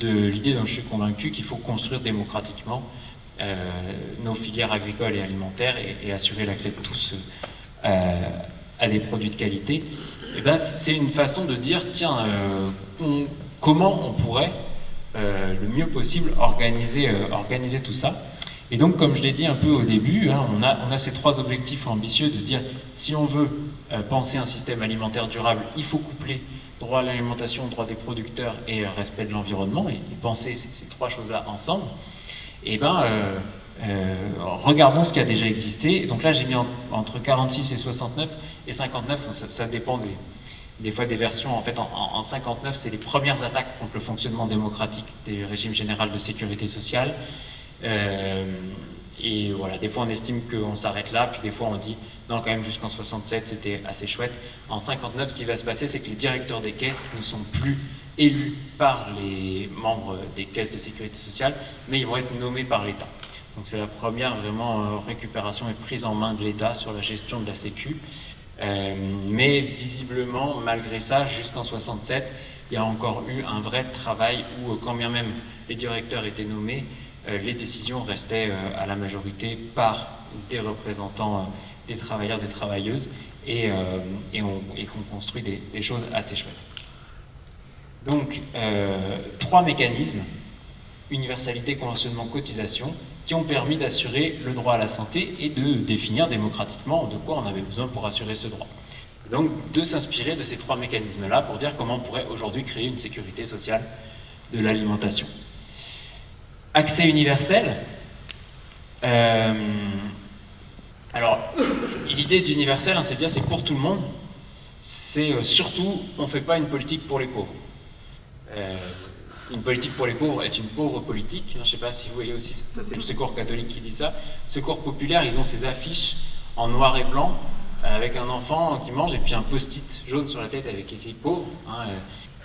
l'idée dont je suis convaincu qu'il faut construire démocratiquement nos filières agricoles et alimentaires et assurer l'accès de tous à des produits de qualité. Et ben, c'est une façon de dire, tiens, comment on pourrait le mieux possible organiser tout ça. Et donc, comme je l'ai dit un peu au début, on a ces trois objectifs ambitieux de dire, si on veut penser un système alimentaire durable, il faut coupler droit à l'alimentation, droit des producteurs et respect de l'environnement, et penser ces trois choses-là ensemble. Et ben, regardons ce qui a déjà existé. Donc là, j'ai mis entre 46 et 69 et 59, ça dépend des fois des versions. En fait, en 59, c'est les premières attaques contre le fonctionnement démocratique des régimes généraux de sécurité sociale. Et voilà, des fois on estime qu'on s'arrête là, puis des fois on dit non, quand même jusqu'en 67 c'était assez chouette. En 59, ce qui va se passer, c'est que les directeurs des caisses ne sont plus élus par les membres des caisses de sécurité sociale, mais ils vont être nommés par l'État. Donc c'est la première vraiment récupération et prise en main de l'État sur la gestion de la Sécu. Mais visiblement, malgré ça, jusqu'en 67, il y a encore eu un vrai travail où, quand bien même les directeurs étaient nommés, les décisions restaient à la majorité par des représentants des travailleurs, des travailleuses, et qu'on construit des choses assez chouettes. Donc, trois mécanismes, universalité, conventionnement, cotisation, qui ont permis d'assurer le droit à la santé et de définir démocratiquement de quoi on avait besoin pour assurer ce droit. Et donc, de s'inspirer de ces trois mécanismes-là pour dire comment on pourrait aujourd'hui créer une sécurité sociale de l'alimentation. Accès universel. Alors, l'idée d'universel, c'est de dire c'est pour tout le monde. C'est surtout, on ne fait pas une politique pour les pauvres. Une politique pour les pauvres est une pauvre politique. Je ne sais pas si vous voyez aussi, ça c'est le Secours catholique qui dit ça. Secours populaire, ils ont ces affiches en noir et blanc avec un enfant qui mange et puis un post-it jaune sur la tête avec écrit pauvre.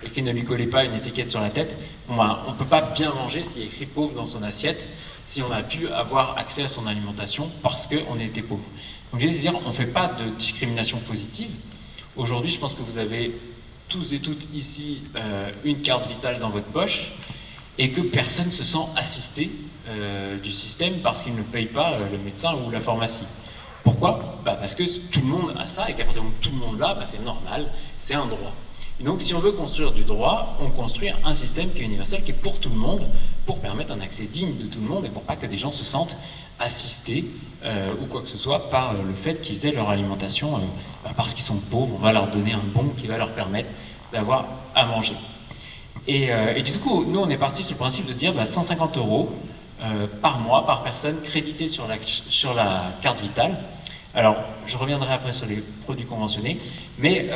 Écrit ne lui collez pas une étiquette sur la tête. Bon, on ne peut pas bien manger s'il y a écrit pauvre dans son assiette, si on a pu avoir accès à son alimentation parce qu'on était pauvre. Donc je veux dire, on ne fait pas de discrimination positive. Aujourd'hui, je pense que vous avez tous et toutes ici une carte vitale dans votre poche et que personne ne se sent assisté du système parce qu'il ne paye pas le médecin ou la pharmacie. Pourquoi ? Parce que tout le monde a ça et qu'à partir du moment où tout le monde l'a, c'est normal, c'est un droit. Et donc si on veut construire du droit, on construit un système qui est universel, qui est pour tout le monde, pour permettre un accès digne de tout le monde et pour pas que des gens se sentent assistés ou quoi que ce soit par le fait qu'ils aient leur alimentation parce qu'ils sont pauvres. On va leur donner un bon qui va leur permettre d'avoir à manger. Et du coup, nous on est parti sur le principe de dire 150 € par mois, par personne, crédité sur la carte vitale. Alors, je reviendrai après sur les produits conventionnés, mais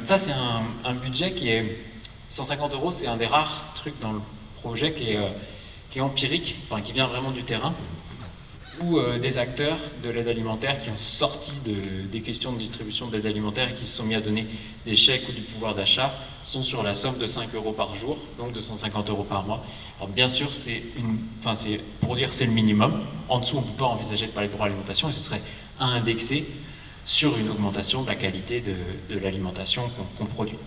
ça c'est un budget qui est 150 €, c'est un des rares trucs dans le projet qui est empirique, enfin qui vient vraiment du terrain, où des acteurs de l'aide alimentaire qui ont sorti des questions de distribution de l'aide alimentaire et qui se sont mis à donner des chèques ou du pouvoir d'achat sont sur la somme de 5 € par jour, donc de 150 € par mois. Alors bien sûr, c'est pour dire c'est le minimum. En dessous, on ne peut pas envisager de parler de droit à l'alimentation et ce serait à indexer sur une augmentation de la qualité de l'alimentation qu'on produit.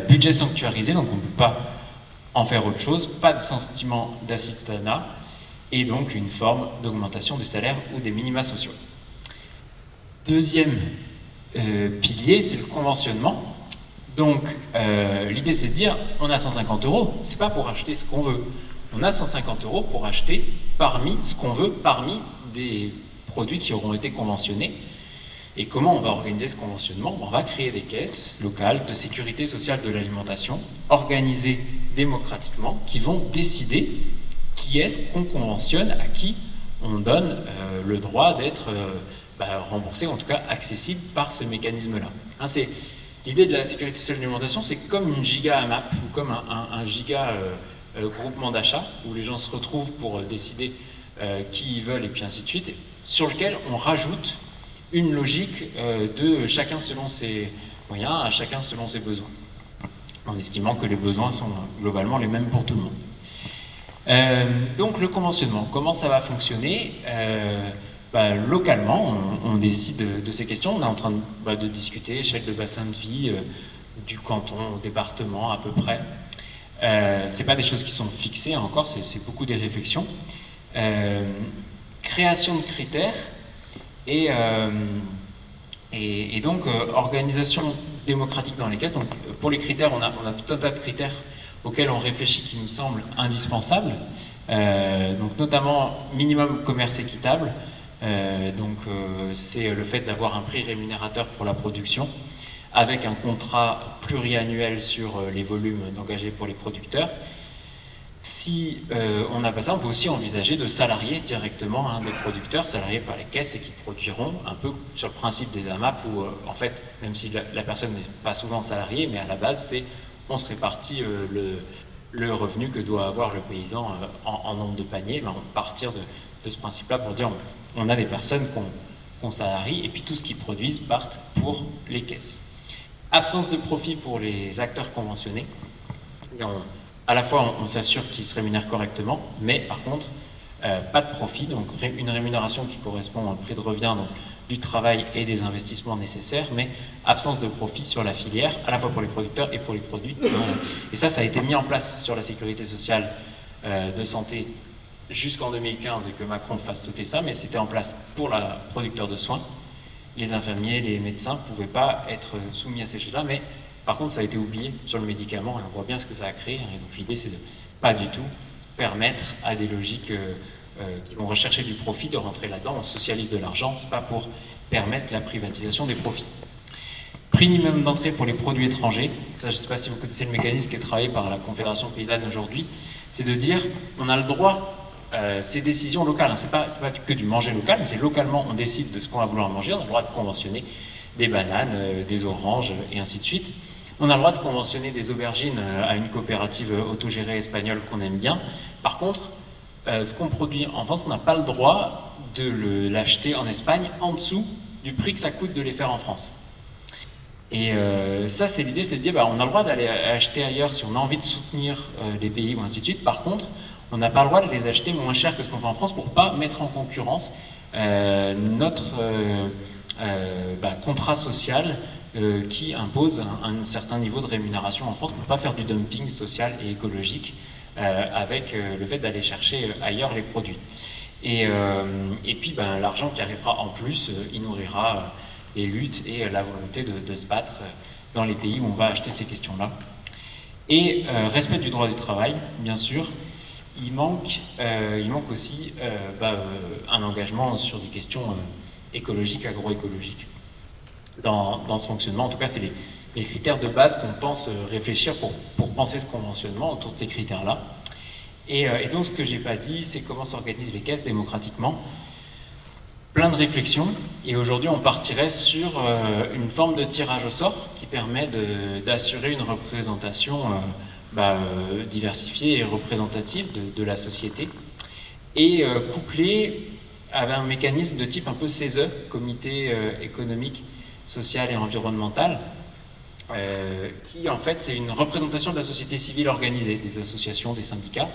Budget sanctuarisé, donc on ne peut pas en faire autre chose, pas de sentiment d'assistanat, et donc une forme d'augmentation des salaires ou des minima sociaux. Deuxième pilier, c'est le conventionnement. Donc l'idée c'est de dire, on a 150 €, c'est pas pour acheter ce qu'on veut. On a 150 € pour acheter parmi ce qu'on veut, parmi des produits qui auront été conventionnés. Et comment on va organiser ce conventionnement ? On va créer des caisses locales de sécurité sociale de l'alimentation, organisées démocratiquement, qui vont décider qui est-ce qu'on conventionne, à qui on donne le droit d'être remboursés, en tout cas accessibles par ce mécanisme-là. Hein, l'idée de la sécurité sociale de l'alimentation, c'est comme une giga AMAP ou comme un giga groupement d'achat où les gens se retrouvent pour décider qui ils veulent et puis ainsi de suite, sur lequel on rajoute une logique de chacun selon ses moyens, à chacun selon ses besoins, en estimant que les besoins sont globalement les mêmes pour tout le monde. Donc le conventionnement, comment ça va fonctionner? Localement, on décide de ces questions. On est en train de discuter, échelle de bassin de vie, du canton au département à peu près. C'est pas des choses qui sont fixées encore, c'est beaucoup des réflexions. Création de critères et donc organisation démocratique dans les caisses. Donc, pour les critères, on a tout un tas de critères auxquels on réfléchit qui nous semblent indispensables. Donc notamment minimum commerce équitable. C'est le fait d'avoir un prix rémunérateur pour la production avec un contrat pluriannuel sur les volumes engagés pour les producteurs. Si on n'a pas ça, on peut aussi envisager de salarier directement des producteurs, salariés par les caisses et qui produiront un peu sur le principe des AMAP où en fait, même si la personne n'est pas souvent salariée, mais à la base, on se répartit le revenu que doit avoir le paysan en nombre de paniers. On partir de ce principe-là pour dire on a des personnes qu'on salarie et puis tout ce qu'ils produisent partent pour les caisses. Absence de profit pour les acteurs conventionnés. À la fois, on s'assure qu'ils se rémunèrent correctement, mais par contre, pas de profit, donc une rémunération qui correspond au prix de revient donc, du travail et des investissements nécessaires, mais absence de profit sur la filière, à la fois pour les producteurs et pour les produits. Et ça a été mis en place sur la sécurité sociale de santé jusqu'en 2015 et que Macron fasse sauter ça, mais c'était en place pour les producteurs de soins. Les infirmiers, les médecins ne pouvaient pas être soumis à ces choses-là, mais par contre, ça a été oublié sur le médicament et on voit bien ce que ça a créé. Et donc l'idée, c'est de pas du tout permettre à des logiques qui vont rechercher du profit de rentrer là-dedans. On socialise de l'argent, c'est pas pour permettre la privatisation des profits. Prix minimum d'entrée pour les produits étrangers. Ça, je ne sais pas si vous connaissez le mécanisme qui est travaillé par la Confédération paysanne aujourd'hui. C'est de dire, on a le droit, ces décisions locales, c'est pas que du manger local, mais c'est localement, on décide de ce qu'on va vouloir manger. On a le droit de conventionner des bananes, des oranges et ainsi de suite. On a le droit de conventionner des aubergines à une coopérative autogérée espagnole qu'on aime bien. Par contre, ce qu'on produit en France, on n'a pas le droit de l'acheter en Espagne en dessous du prix que ça coûte de les faire en France. Et ça, c'est l'idée, c'est de dire, on a le droit d'aller acheter ailleurs si on a envie de soutenir les pays ou ainsi de suite. Par contre, on n'a pas le droit de les acheter moins cher que ce qu'on fait en France pour ne pas mettre en concurrence notre contrat social qui impose un certain niveau de rémunération en France pour ne pas faire du dumping social et écologique avec le fait d'aller chercher ailleurs les produits. Et puis l'argent qui arrivera en plus, il nourrira les luttes et la volonté de se battre dans les pays où on va acheter ces questions-là. Et respect du droit du travail, bien sûr. Il manque aussi un engagement sur des questions écologiques, agroécologiques dans ce fonctionnement. En tout cas, c'est les critères de base qu'on pense réfléchir pour penser ce conventionnement autour de ces critères-là. Et donc, ce que j'ai pas dit, c'est comment s'organisent les caisses démocratiquement. Plein de réflexions, et aujourd'hui, on partirait sur une forme de tirage au sort qui permet d'assurer une représentation diversifiée et représentative de la société, et couplée avec un mécanisme de type un peu CESE, Comité économique, social et environnemental, qui en fait c'est une représentation de la société civile organisée, des associations, des syndicats,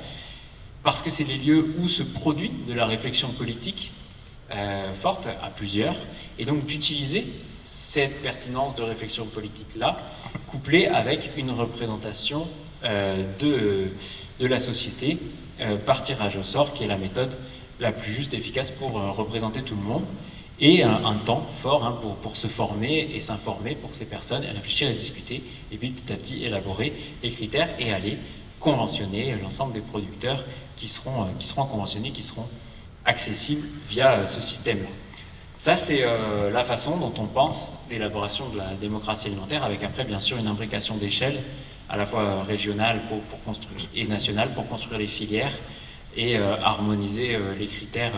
parce que c'est les lieux où se produit de la réflexion politique forte à plusieurs, et donc d'utiliser cette pertinence de réflexion politique-là, couplée avec une représentation de la société par tirage au sort, qui est la méthode la plus juste et efficace pour représenter tout le monde, et un temps fort pour se former et s'informer pour ces personnes, et réfléchir et discuter, et puis petit à petit élaborer les critères et aller conventionner l'ensemble des producteurs qui seront conventionnés, qui seront accessibles via ce système-là. Ça, c'est la façon dont on pense l'élaboration de la démocratie alimentaire, avec après, bien sûr, une imbrication d'échelle, à la fois régionale pour construire, et nationale pour construire les filières, et harmoniser les critères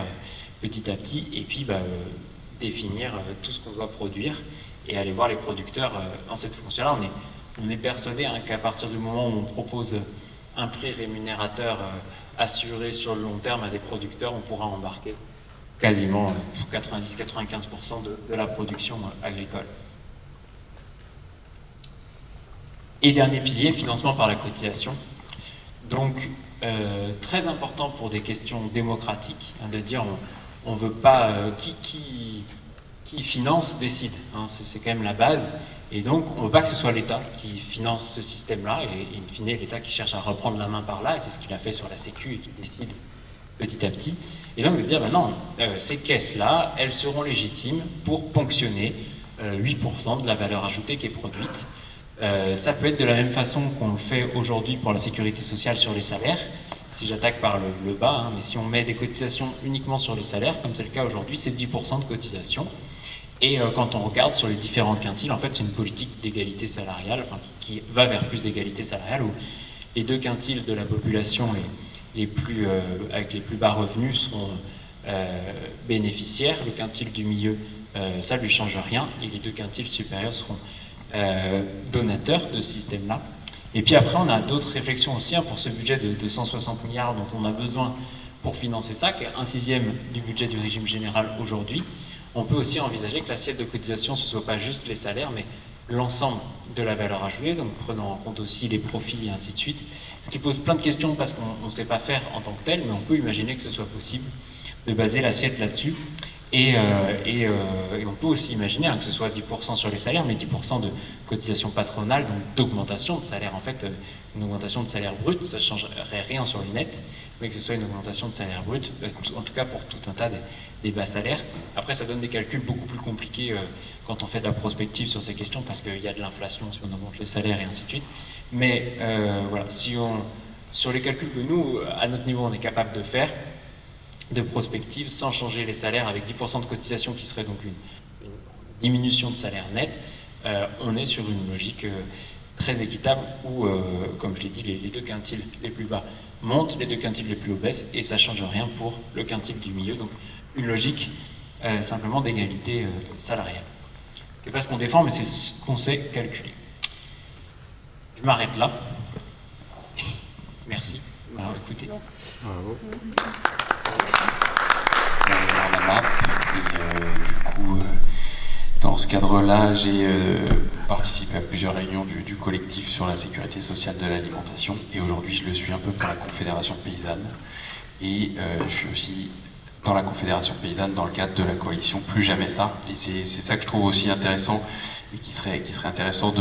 petit à petit, et puis définir tout ce qu'on doit produire et aller voir les producteurs dans cette fonction-là. On est persuadé qu'à partir du moment où on propose un prix rémunérateur assuré sur le long terme à des producteurs, on pourra embarquer quasiment 90-95% de la production agricole. Et dernier pilier, financement par la cotisation. Donc, très important pour des questions démocratiques, de dire on veut pas qui finance décide, c'est quand même la base, et donc on veut pas que ce soit l'État qui finance ce système-là, et in fine l'État qui cherche à reprendre la main par là, et c'est ce qu'il a fait sur la Sécu et qui décide petit à petit, et donc de dire non, ces caisses-là, elles seront légitimes pour ponctionner 8% de la valeur ajoutée qui est produite. Ça peut être de la même façon qu'on le fait aujourd'hui pour la sécurité sociale sur les salaires, si j'attaque par le bas, mais si on met des cotisations uniquement sur les salaires, comme c'est le cas aujourd'hui, c'est 10% de cotisation. Et quand on regarde sur les différents quintiles, en fait, c'est une politique d'égalité salariale, qui va vers plus d'égalité salariale, où les 2 quintiles de la population avec les plus bas revenus seront bénéficiaires. Le quintile du milieu, ça ne lui change rien, et les 2 quintiles supérieurs seront donateurs de ce système-là. Et puis après, on a d'autres réflexions aussi pour ce budget de 160 milliards dont on a besoin pour financer ça, qui est 1/6 du budget du régime général aujourd'hui. On peut aussi envisager que l'assiette de cotisation, ce ne soit pas juste les salaires, mais l'ensemble de la valeur ajoutée, donc prenant en compte aussi les profits et ainsi de suite. Ce qui pose plein de questions parce qu'on ne sait pas faire en tant que tel, mais on peut imaginer que ce soit possible de baser l'assiette là-dessus. Et on peut aussi imaginer que ce soit 10% sur les salaires, mais 10% de cotisation patronale, donc d'augmentation de salaire. En fait, une augmentation de salaire brut, ça ne changerait rien sur les nets, mais que ce soit une augmentation de salaire brut, en tout cas pour tout un tas des bas salaires. Après, ça donne des calculs beaucoup plus compliqués quand on fait de la prospective sur ces questions, parce qu'il y a de l'inflation si on augmente les salaires et ainsi de suite. Mais voilà, sur les calculs que nous, à notre niveau, on est capable de faire, de prospective, sans changer les salaires, avec 10% de cotisation qui serait donc une diminution de salaire net, on est sur une logique très équitable où, comme je l'ai dit, les 2 quintiles les plus bas montent, les 2 quintiles les plus hauts baissent, et ça ne change rien pour le quintile du milieu. Donc une logique simplement d'égalité salariale. C'est pas ce qu'on défend, mais c'est ce qu'on sait calculer. Je m'arrête là. Merci de m'avoir écouté. Bravo. La map, et du coup, dans ce cadre-là, j'ai participé à plusieurs réunions du collectif sur la sécurité sociale de l'alimentation, et aujourd'hui je le suis un peu pour la Confédération Paysanne, et je suis aussi dans la Confédération Paysanne dans le cadre de la coalition Plus Jamais Ça, et c'est ça que je trouve aussi intéressant, et qui serait intéressant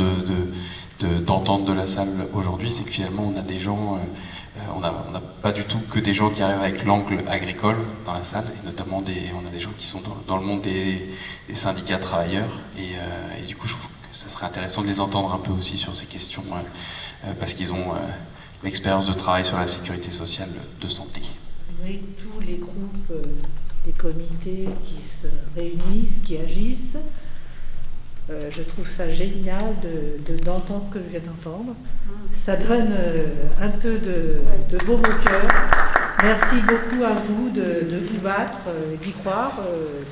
d'entendre de la salle aujourd'hui, c'est que finalement on a des gens, on n'a pas du tout que des gens qui arrivent avec l'angle agricole dans la salle, et notamment on a des gens qui sont dans le monde des syndicats travailleurs, et du coup je trouve que ça serait intéressant de les entendre un peu aussi sur ces questions, parce qu'ils ont l'expérience de travail sur la sécurité sociale de santé. Oui, tous les groupes, les comités qui se réunissent, qui agissent. Je trouve ça génial d'entendre ce que je viens d'entendre. Ça donne un peu de baume au cœur. Merci beaucoup à vous de vous battre, d'y croire.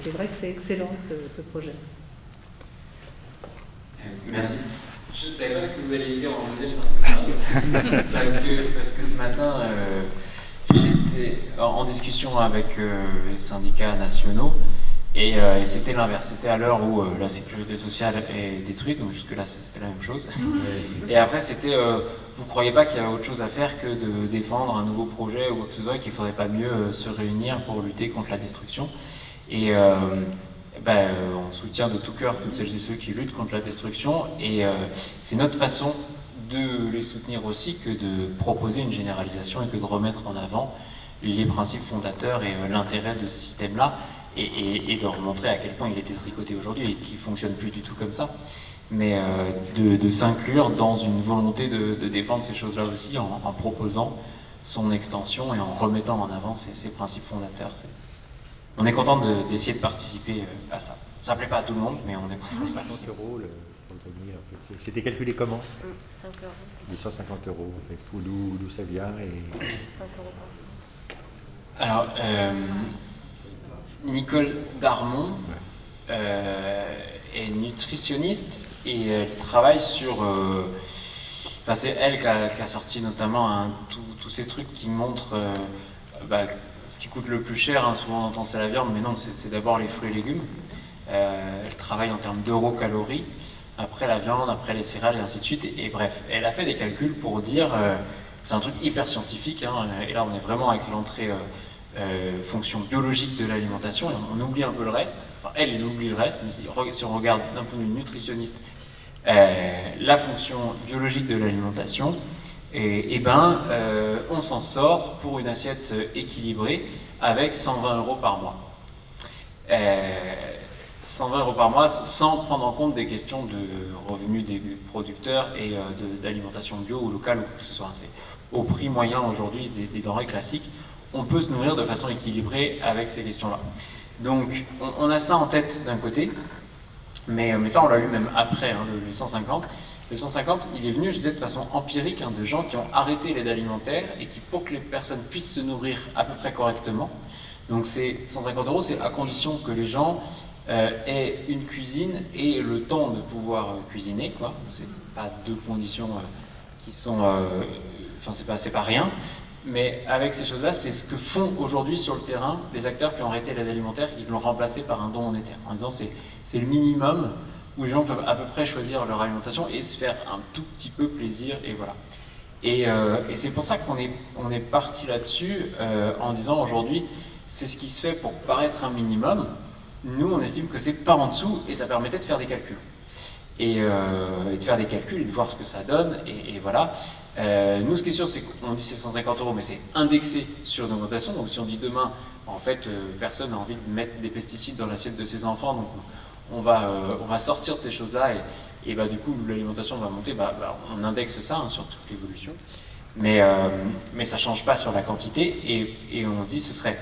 C'est vrai que c'est excellent ce projet. Merci. Je ne savais pas ce que vous alliez dire en deuxième parce que ce matin, j'étais en discussion avec les syndicats nationaux. Et c'était l'inverse, c'était à l'heure où la sécurité sociale est détruite, donc jusque-là c'était la même chose. Et après c'était, vous ne croyez pas qu'il y a autre chose à faire que de défendre un nouveau projet ou quoi que ce soit, qu'il ne faudrait pas mieux se réunir pour lutter contre la destruction. Et on soutient de tout cœur toutes celles et ceux qui luttent contre la destruction, et c'est notre façon de les soutenir aussi que de proposer une généralisation et que de remettre en avant les principes fondateurs et l'intérêt de ce système-là. Et de leur montrer à quel point il était tricoté aujourd'hui et qu'il ne fonctionne plus du tout comme ça. Mais de s'inclure dans une volonté de défendre ces choses-là aussi en proposant son extension et en remettant en avant ses principes fondateurs. On est content d'essayer de participer à ça. Ça ne plaît pas à tout le monde, mais on est content de participer. 150 euros pour le panier, en fait. C'était calculé comment 5 euros. 150 euros, en fait. D'où ça vient et... 5 euros par jour. Alors, Nicole Darmon est nutritionniste et elle travaille sur... c'est elle qui a sorti notamment tous ces trucs qui montrent ce qui coûte le plus cher. Souvent on entend c'est la viande, mais non, c'est d'abord les fruits et légumes. Elle travaille en termes d'eurocalories, après la viande, après les céréales et ainsi de suite. Et bref, elle a fait des calculs pour dire... c'est un truc hyper scientifique, et là on est vraiment avec l'entrée fonction biologique de l'alimentation, et on oublie un peu le reste. Enfin, elle oublie le reste, mais si on regarde d'un point de vue nutritionniste la fonction biologique de l'alimentation, on s'en sort pour une assiette équilibrée avec 120 € par mois. 120 € par mois sans prendre en compte des questions de revenus des producteurs et d'alimentation bio ou locale ou quoi que ce soit. C'est au prix moyen aujourd'hui des denrées classiques, on peut se nourrir de façon équilibrée avec ces questions-là. Donc on a ça en tête d'un côté, mais ça on l'a eu même après, le 150. Le 150, il est venu, je disais, de façon empirique, de gens qui ont arrêté l'aide alimentaire et qui, pour que les personnes puissent se nourrir à peu près correctement, donc c'est 150 €, c'est à condition que les gens aient une cuisine et le temps de pouvoir cuisiner, quoi. C'est pas deux conditions qui sont... c'est pas rien. Mais avec ces choses-là, c'est ce que font aujourd'hui sur le terrain les acteurs qui ont arrêté l'aide alimentaire, ils l'ont remplacé par un don monétaire, en disant c'est le minimum où les gens peuvent à peu près choisir leur alimentation et se faire un tout petit peu plaisir, et voilà. Et c'est pour ça qu'on est parti là-dessus en disant aujourd'hui, c'est ce qui se fait pour paraître un minimum. Nous, on estime que c'est par en dessous, et ça permettait de faire des calculs. Et de faire des calculs et de voir ce que ça donne, et voilà. Nous, ce qui est sûr, c'est qu'on dit c'est 150 €, mais c'est indexé sur une augmentation. Donc si on dit demain, en fait, personne n'a envie de mettre des pesticides dans l'assiette de ses enfants, donc on va sortir de ces choses-là, et du coup, l'alimentation va monter, on indexe ça sur toute l'évolution. Mais ça ne change pas sur la quantité, et on se dit ce serait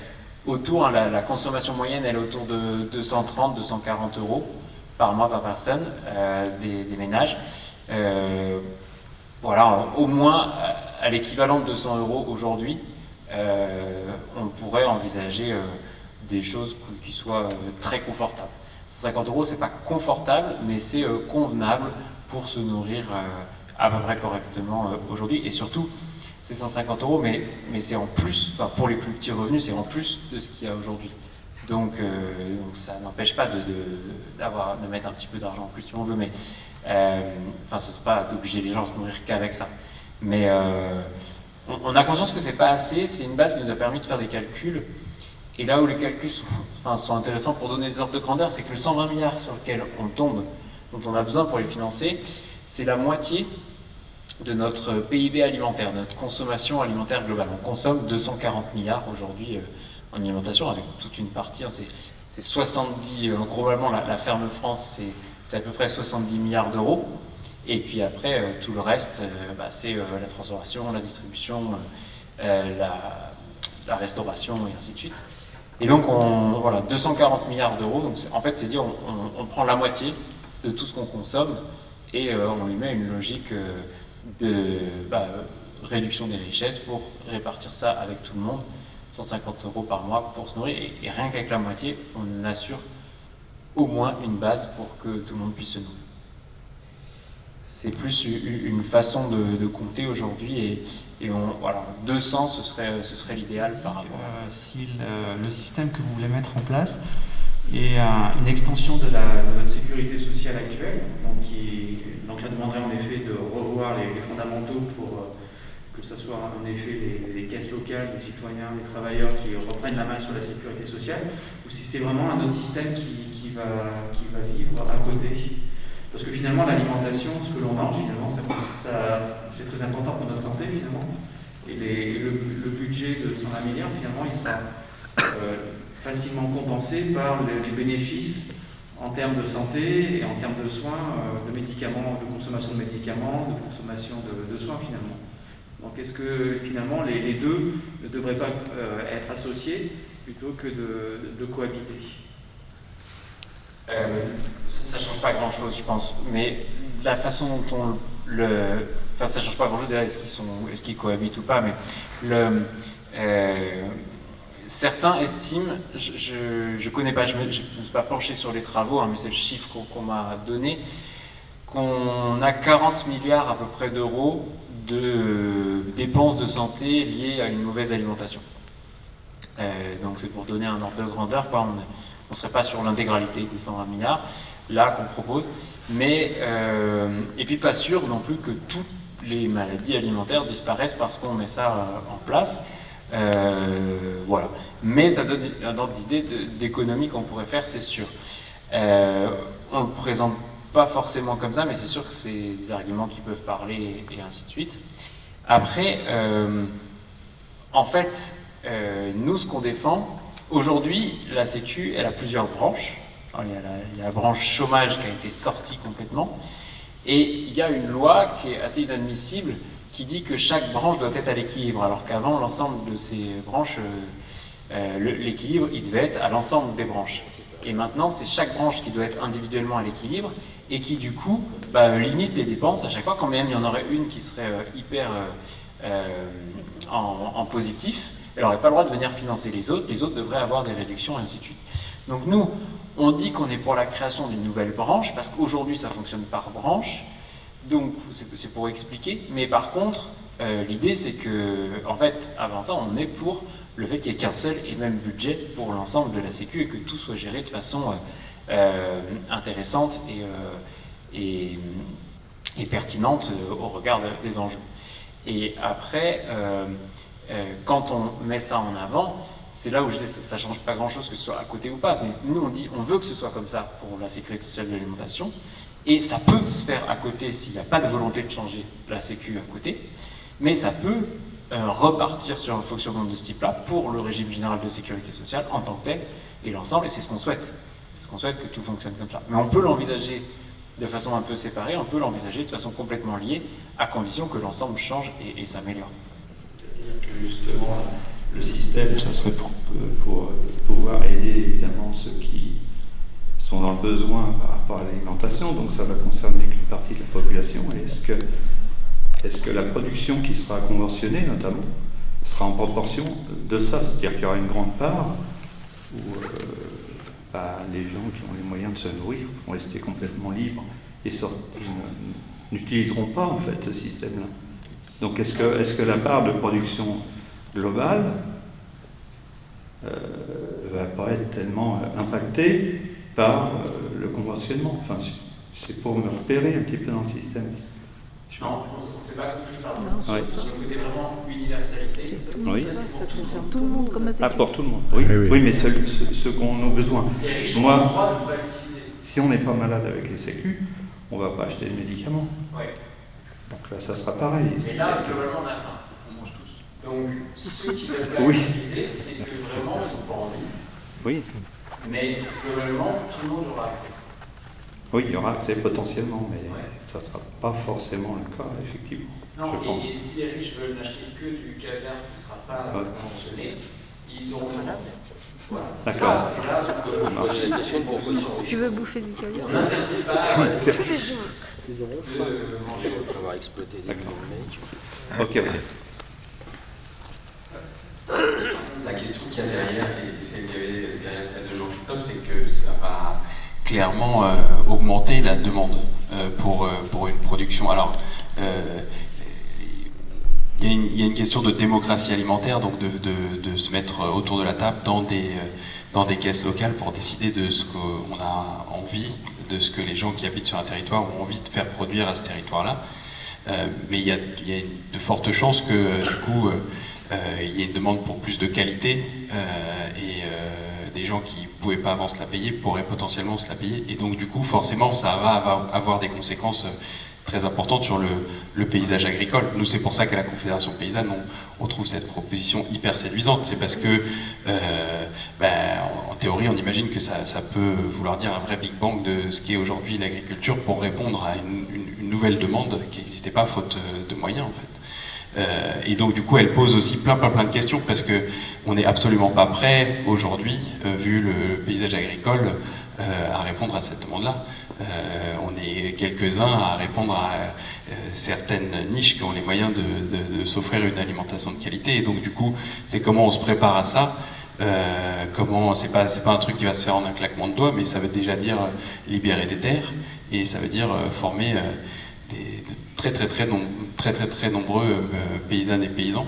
autour, la consommation moyenne, elle est autour de 230, 240 € par mois par personne des ménages. Voilà, au moins à l'équivalent de 200 € aujourd'hui, on pourrait envisager des choses qui soient très confortables. 150 €, c'est pas confortable, mais c'est convenable pour se nourrir à peu près correctement aujourd'hui. Et surtout, c'est 150 €, mais c'est en plus, pour les plus petits revenus, c'est en plus de ce qu'il y a aujourd'hui. Donc ça n'empêche pas de mettre un petit peu d'argent en plus si on veut, mais ce n'est pas d'obliger les gens à se nourrir qu'avec ça. Mais on a conscience que c'est pas assez, c'est une base qui nous a permis de faire des calculs. Et là où les calculs sont intéressants pour donner des ordres de grandeur, c'est que le 120 milliards sur lequel on tombe, dont on a besoin pour les financer, c'est la moitié de notre PIB alimentaire, de notre consommation alimentaire globale. On consomme 240 milliards aujourd'hui en alimentation, avec toute une partie, c'est 70, globalement la ferme France, c'est à peu près 70 milliards d'euros. Et puis après, tout le reste, c'est la transformation, la distribution, la restauration, et ainsi de suite. Et donc, 240 milliards d'euros. Donc, en fait, c'est dire, on prend la moitié de tout ce qu'on consomme et on lui met une logique de réduction des richesses pour répartir ça avec tout le monde. 150 € par mois pour se nourrir. Et rien qu'avec la moitié, on assure au moins une base pour que tout le monde puisse se nourrir. C'est plus une façon de compter aujourd'hui, et 200 ce serait l'idéal par rapport à... Si le système que vous voulez mettre en place est une extension de votre sécurité sociale actuelle, donc ça demanderait en effet de revoir les fondamentaux pour que ce soit en effet les caisses locales, les citoyens, les travailleurs qui reprennent la main sur la sécurité sociale, ou si c'est vraiment un autre système qui va vivre à côté. Parce que finalement, l'alimentation, ce que l'on mange, finalement, c'est très important pour notre santé, finalement. Et le budget de 120 milliards, finalement, il sera facilement compensé par les bénéfices en termes de santé et en termes de soins, de médicaments, de consommation de médicaments, de consommation de soins, finalement. Donc, est-ce que, finalement, les deux ne devraient pas être associés plutôt que de cohabiter ? Ça ne change pas grand-chose, je pense, mais la façon dont ça ne change pas grand-chose, est-ce qu'ils cohabitent ou pas, mais certains estiment, je connais pas, je ne me suis pas penché sur les travaux, hein, mais c'est le chiffre qu'on m'a donné, qu'on a 40 milliards à peu près d'euros de dépenses de santé liées à une mauvaise alimentation. Donc c'est pour donner un ordre de grandeur, quoi. On ne serait pas sur l'intégralité des 120 milliards, là qu'on propose, mais et puis pas sûr non plus que toutes les maladies alimentaires disparaissent parce qu'on met ça en place. Voilà. Mais ça donne un ordre d'idée d'économie qu'on pourrait faire, c'est sûr. On ne le présente pas forcément comme ça, mais c'est sûr que c'est des arguments qui peuvent parler et ainsi de suite. Après, en fait, nous, ce qu'on défend, aujourd'hui, la Sécu, elle a plusieurs branches. Alors, il y a la branche chômage qui a été sortie complètement, et il y a une loi qui est assez inadmissible, qui dit que chaque branche doit être à l'équilibre, alors qu'avant, l'ensemble de ces branches, l'équilibre, il devait être à l'ensemble des branches. Et maintenant, c'est chaque branche qui doit être individuellement à l'équilibre, et qui, du coup, limite les dépenses à chaque fois, quand même il y en aurait une qui serait hyper en positif, elle n'aurait pas le droit de venir financer les autres devraient avoir des réductions, et ainsi de suite. Donc nous, on dit qu'on est pour la création d'une nouvelle branche, parce qu'aujourd'hui, ça fonctionne par branche, donc c'est pour expliquer, mais par contre, l'idée c'est que, en fait, avant ça, on est pour le fait qu'il n'y ait qu'un seul et même budget pour l'ensemble de la Sécu, et que tout soit géré de façon intéressante et pertinente au regard des enjeux. Et après, quand on met ça en avant, c'est là où je dis ça ne change pas grand-chose que ce soit à côté ou pas. Nous, on dit on veut que ce soit comme ça pour la sécurité sociale de l'alimentation, et ça peut se faire à côté s'il n'y a pas de volonté de changer la Sécu à côté, mais ça peut repartir sur un fonctionnement de ce type-là pour le régime général de sécurité sociale en tant que tel, et l'ensemble, et c'est ce qu'on souhaite. C'est ce qu'on souhaite, que tout fonctionne comme ça. Mais on peut l'envisager de façon un peu séparée, on peut l'envisager de façon complètement liée, à condition que l'ensemble change et s'améliore. Justement, le système, ça serait pour pouvoir aider évidemment ceux qui sont dans le besoin par rapport à l'alimentation, donc ça va concerner qu'une partie de la population. Et est-ce que la production qui sera conventionnée, notamment, sera en proportion de ça, c'est-à-dire qu'il y aura une grande part où les gens qui ont les moyens de se nourrir vont rester complètement libres et n'utiliseront pas en fait ce système-là. Donc est-ce que la part de production globale va pas être tellement impactée par le conventionnement? Enfin, c'est pour me repérer un petit peu dans le système. Non, on ne s'est pas compris par Oui. Sur le côté vraiment universalité. Oui. Ça concerne tout le monde comme ça. Pour tout le monde. Oui, Oui. oui mais ceux qu'on a besoin. Les riches ont Moi, le droit de ne pas l'utiliser. si on n'est pas malade avec les sécus, on ne va pas acheter de médicaments. Ouais. Donc là, ça sera pareil. Mais là, globalement, on a faim. On mange tous. Donc, ceux qui veulent pas Oui. l'utiliser, c'est que vraiment, ils n'ont pas envie. Oui. Mais globalement, tout le monde aura accès. Oui, il y aura accès potentiellement, mais Ouais. ça ne sera pas forcément le cas, effectivement. Non, je pense. et si les riches veulent n'acheter que du caviar qui ne sera pas mentionné, ils auront le droit. Voilà. D'accord. C'est là où Ça marche. Tu veux bouffer du caviar? on n'interdit pas Ils auront de manger autre chose. On va exploiter des D'accord. mecs. Ok. La question qu'il y a derrière, et celle qu'il y avait derrière celle de Jean-Christophe, c'est que ça va clairement augmenter la demande pour une production. Alors, il y a une question de démocratie alimentaire, donc de se mettre autour de la table dans des caisses locales pour décider de ce qu'on a envie, de ce que les gens qui habitent sur un territoire ont envie de faire produire à ce territoire-là. Mais il y a de fortes chances que, du coup, il y ait une demande pour plus de qualité et des gens qui ne pouvaient pas avant se la payer pourraient potentiellement se la payer. Et donc, du coup, forcément, ça va avoir des conséquences très importante sur le paysage agricole. Nous, c'est pour ça qu'à la Confédération Paysanne, on trouve cette proposition hyper séduisante. C'est parce que, en théorie, on imagine que ça peut vouloir dire un vrai Big Bang de ce qu'est aujourd'hui l'agriculture pour répondre à une nouvelle demande qui n'existait pas faute de moyens, en fait. Et donc, du coup, elle pose aussi plein de questions parce qu'on n'est absolument pas prêt aujourd'hui, vu le paysage agricole, à répondre à cette demande-là. On est quelques-uns à répondre à certaines niches qui ont les moyens de s'offrir une alimentation de qualité. Et donc, du coup, c'est comment on se prépare à ça. Comment, c'est pas un truc qui va se faire en un claquement de doigts, mais ça veut déjà dire libérer des terres, et ça veut dire former de très nombreux paysannes et paysans,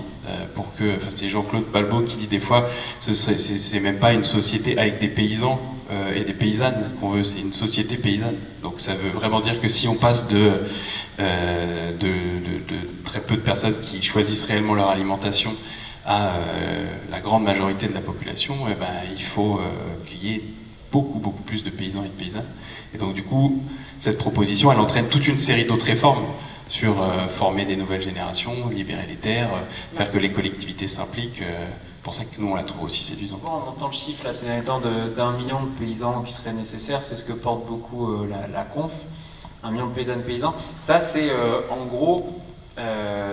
pour que, enfin, c'est Jean-Claude Balbo qui dit des fois, c'est même pas une société avec des paysans et des paysannes qu'on veut, c'est une société paysanne. Donc ça veut vraiment dire que si on passe de très peu de personnes qui choisissent réellement leur alimentation à la grande majorité de la population, eh ben, il faut qu'il y ait beaucoup plus de paysans et de paysannes. Et donc du coup, cette proposition, elle entraîne toute une série d'autres réformes sur former des nouvelles générations, libérer les terres, faire que les collectivités s'impliquent. Pour ça que nous, on la trouve aussi séduisante. On entend le chiffre là, ces derniers temps d'1 million de paysans qui seraient nécessaires, c'est ce que porte beaucoup la conf, 1 million de paysannes et paysans. Ça, c'est en gros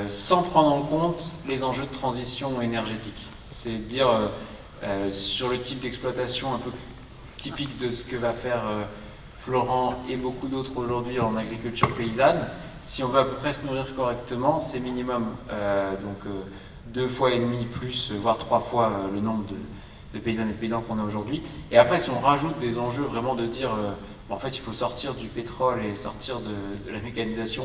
sans prendre en compte les enjeux de transition énergétique. C'est dire sur le type d'exploitation un peu typique de ce que va faire Florent et beaucoup d'autres aujourd'hui en agriculture paysanne. Si on veut à peu près se nourrir correctement, c'est minimum 2,5 fois plus, voire 3 fois le nombre de paysannes et de paysans qu'on a aujourd'hui. Et après, si on rajoute des enjeux vraiment de dire, en fait, il faut sortir du pétrole et sortir de la mécanisation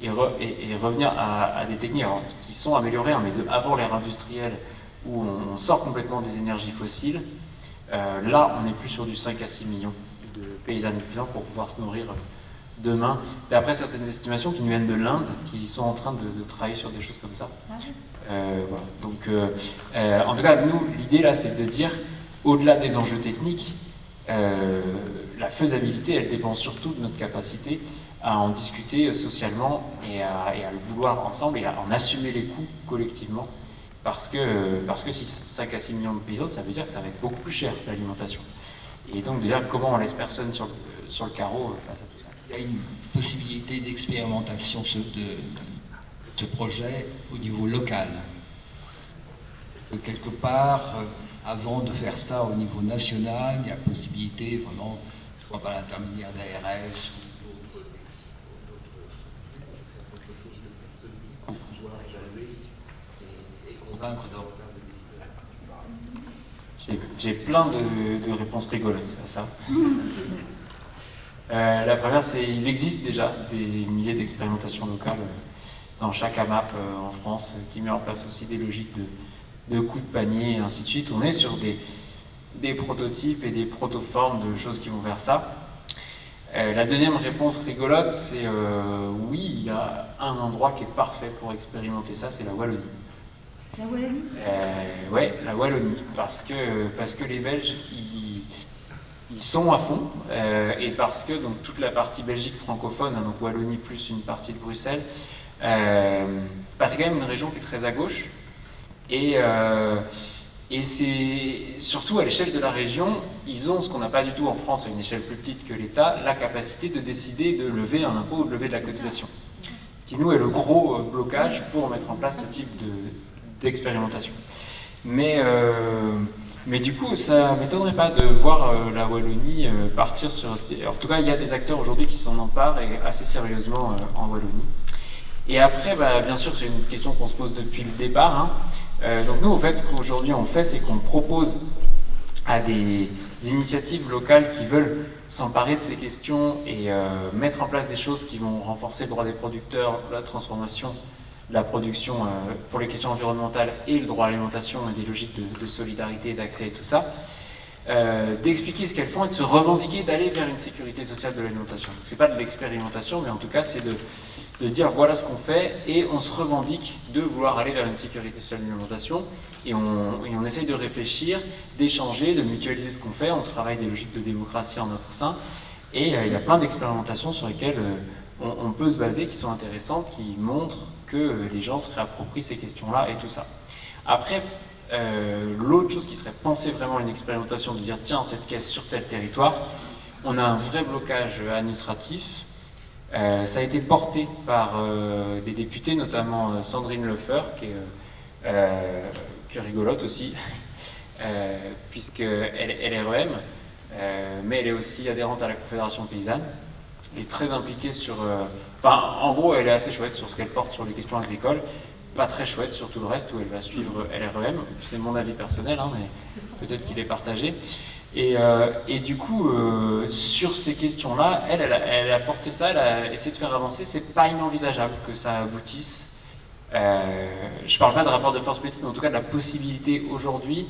et revenir à des techniques qui sont améliorées, hein, mais avant l'ère industrielle, où on sort complètement des énergies fossiles, là, on est plus sur du 5 à 6 millions de paysannes et paysans pour pouvoir se nourrir demain, d'après certaines estimations qui nous viennent de l'Inde, qui sont en train de travailler sur des choses comme ça. Voilà. Donc, en tout cas, nous, l'idée là, c'est de dire, au-delà des enjeux techniques, la faisabilité, elle dépend surtout de notre capacité à en discuter socialement et à le vouloir ensemble et à en assumer les coûts collectivement. Parce que si 5 à 6 millions de paysans, ça veut dire que ça va être beaucoup plus cher, l'alimentation. Et donc, de dire comment on laisse personne sur le carreau face à tout ça. Il y a une possibilité d'expérimentation de ce projet au niveau local. Quelque part, avant de faire ça au niveau national, il y a possibilité vraiment, soit par l'intermédiaire d'ARS ou d'autres, pour pouvoir évaluer et convaincre davantage de décider. J'ai plein de réponses rigolotes à ça. La première, c'est qu'il existe déjà des milliers d'expérimentations locales dans chaque AMAP en France qui met en place aussi des logiques de coups de panier et ainsi de suite. On est sur des prototypes et des protoformes de choses qui vont vers ça. La deuxième réponse rigolote, c'est oui, il y a un endroit qui est parfait pour expérimenter ça, c'est la Wallonie. La Wallonie Ouais, la Wallonie, parce que les Belges, ils sont à fond, et parce que donc, toute la partie Belgique francophone, hein, donc Wallonie plus une partie de Bruxelles, c'est quand même une région qui est très à gauche, et c'est surtout à l'échelle de la région, ils ont ce qu'on n'a pas du tout en France à une échelle plus petite que l'État, la capacité de décider de lever un impôt ou de lever de la cotisation. Ce qui nous est le gros blocage pour mettre en place ce type d'expérimentation. Mais du coup, ça ne m'étonnerait pas de voir la Wallonie partir sur... En tout cas, il y a des acteurs aujourd'hui qui s'en emparent et assez sérieusement en Wallonie. Et après, bien sûr, c'est une question qu'on se pose depuis le départ. Hein. Donc nous, en fait, ce qu'aujourd'hui on fait, c'est qu'on propose à des initiatives locales qui veulent s'emparer de ces questions et mettre en place des choses qui vont renforcer le droit des producteurs, la transformation de la production pour les questions environnementales et le droit à l'alimentation et des logiques de solidarité et d'accès et tout ça, d'expliquer ce qu'elles font et de se revendiquer d'aller vers une sécurité sociale de l'alimentation. C'est pas de l'expérimentation, mais en tout cas c'est de dire voilà ce qu'on fait et on se revendique de vouloir aller vers une sécurité sociale de l'alimentation et on essaye de réfléchir, d'échanger, de mutualiser ce qu'on fait, on travaille des logiques de démocratie en notre sein et il y a plein d'expérimentations sur lesquelles on peut se baser qui sont intéressantes, qui montrent que les gens se réapproprient ces questions-là et tout ça. Après, l'autre chose qui serait penser vraiment à une expérimentation, de dire tiens, cette caisse sur tel territoire, on a un vrai blocage administratif. Ça a été porté par des députés, notamment Sandrine Lefeur, qui est rigolote aussi, puisqu'elle est REM, mais elle est aussi adhérente à la Confédération paysanne. Elle est très impliquée sur... en gros, elle est assez chouette sur ce qu'elle porte sur les questions agricoles. pas très chouette sur tout le reste, où elle va suivre LREM. C'est mon avis personnel, hein, mais peut-être qu'il est partagé. Et du coup, sur ces questions-là, elle a porté ça, elle a essayé de faire avancer. C'est pas inenvisageable que ça aboutisse. Je parle pas de rapport de force politique, mais en tout cas de la possibilité aujourd'hui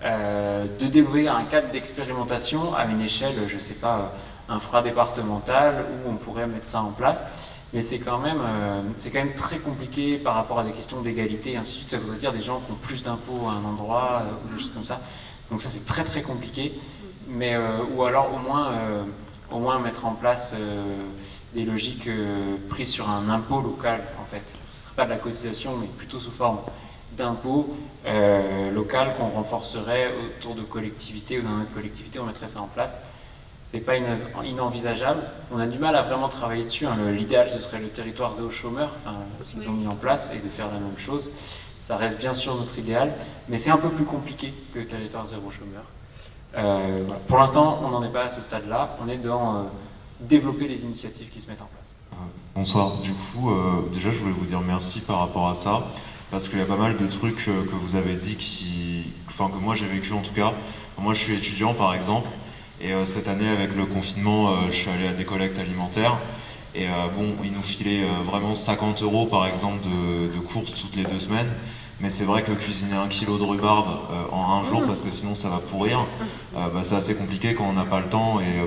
de développer un cadre d'expérimentation à une échelle, je sais pas, infradépartementale, où on pourrait mettre ça en place. Mais c'est quand même très compliqué par rapport à des questions d'égalité et ainsi de suite. Ça voudrait dire des gens qui ont plus d'impôts à un endroit, ou des choses comme ça. Donc ça, c'est très très compliqué. Mais, ou alors au moins mettre en place des logiques prises sur un impôt local, en fait. Ce ne serait pas de la cotisation, mais plutôt sous forme d'impôt local qu'on renforcerait autour de collectivités ou dans notre collectivité, on mettrait ça en place. C'est pas inenvisageable. On a du mal à vraiment travailler dessus. Hein. L'idéal, ce serait le territoire zéro chômeur, ce qu'ils ont mis en place, et de faire la même chose. Ça reste bien sûr notre idéal, mais c'est un peu plus compliqué que le territoire zéro chômeur. Voilà. Pour l'instant, on n'en est pas à ce stade-là. On est dans développer les initiatives qui se mettent en place. Bonsoir. Du coup, déjà, je voulais vous dire merci par rapport à ça, parce qu'il y a pas mal de trucs que vous avez dit que moi j'ai vécu en tout cas. Moi, je suis étudiant, par exemple. Et cette année, avec le confinement, je suis allé à des collectes alimentaires. Et ils nous filaient vraiment 50 € par exemple de courses toutes les 2 semaines. Mais c'est vrai que cuisiner 1 kilo de rhubarbe en un jour, parce que sinon ça va pourrir, c'est assez compliqué quand on n'a pas le temps et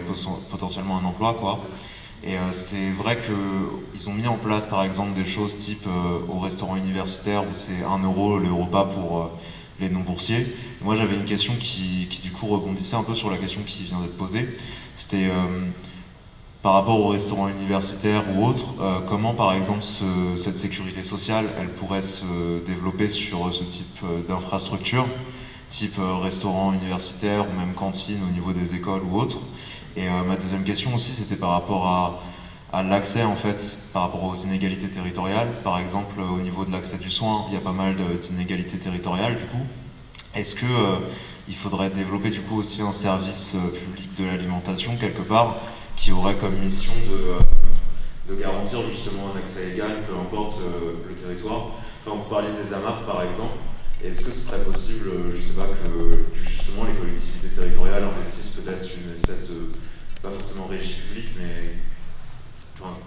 potentiellement un emploi, quoi. Et c'est vrai qu'ils ont mis en place par exemple des choses type au restaurant universitaire où c'est 1 € le repas pour les non-boursiers. Moi j'avais une question qui du coup rebondissait un peu sur la question qui vient d'être posée. C'était par rapport au restaurant universitaire ou autre, comment par exemple cette sécurité sociale elle pourrait se développer sur ce type d'infrastructure, type restaurant universitaire ou même cantine au niveau des écoles ou autre. Et ma deuxième question aussi c'était par rapport à l'accès en fait, par rapport aux inégalités territoriales. Par exemple au niveau de l'accès du soin, il y a pas mal d'inégalités territoriales du coup. Est-ce que il faudrait développer du coup aussi un service public de l'alimentation quelque part qui aurait comme mission de garantir justement un accès égal, peu importe le territoire. Enfin, vous parliez des AMAP par exemple. Est-ce que ce serait possible, je ne sais pas, que justement les collectivités territoriales investissent peut-être une espèce de, pas forcément régie publique, mais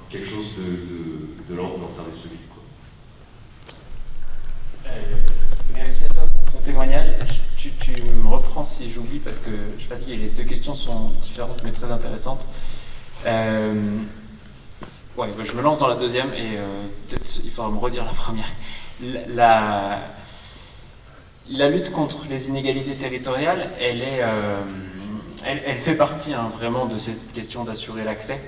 quelque chose de l'ordre d'un service public, quoi. Merci à toi pour ton témoignage. Tu me reprends si j'oublie parce que je suis fatigué. Les 2 questions sont différentes mais très intéressantes. Je me lance dans la deuxième et peut-être il faudra me redire la première. La lutte contre les inégalités territoriales, elle fait partie vraiment de cette question d'assurer l'accès.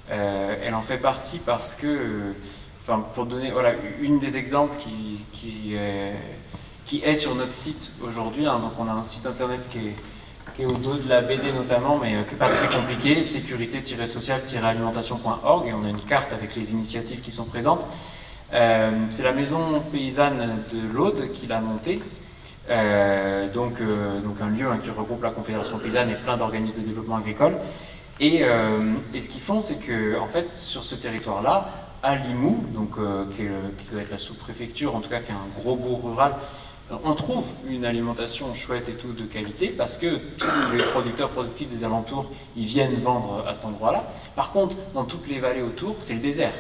Elle en fait partie parce que, pour donner une des exemples qui est sur notre site aujourd'hui, donc on a un site internet qui est au dos de la BD notamment, mais qui n'est pas très compliqué, sécurité-social-alimentation.org, et on a une carte avec les initiatives qui sont présentes. C'est la maison paysanne de l'Aude qui l'a montée, donc un lieu qui regroupe la Confédération paysanne et plein d'organismes de développement agricole. Et ce qu'ils font, c'est que en fait, sur ce territoire-là, à Limoux, qui doit être la sous-préfecture, en tout cas qui est un gros bourg rural, on trouve une alimentation chouette et tout de qualité parce que tous les producteurs productifs des alentours, ils viennent vendre à cet endroit-là. Par contre, dans toutes les vallées autour, c'est le désert.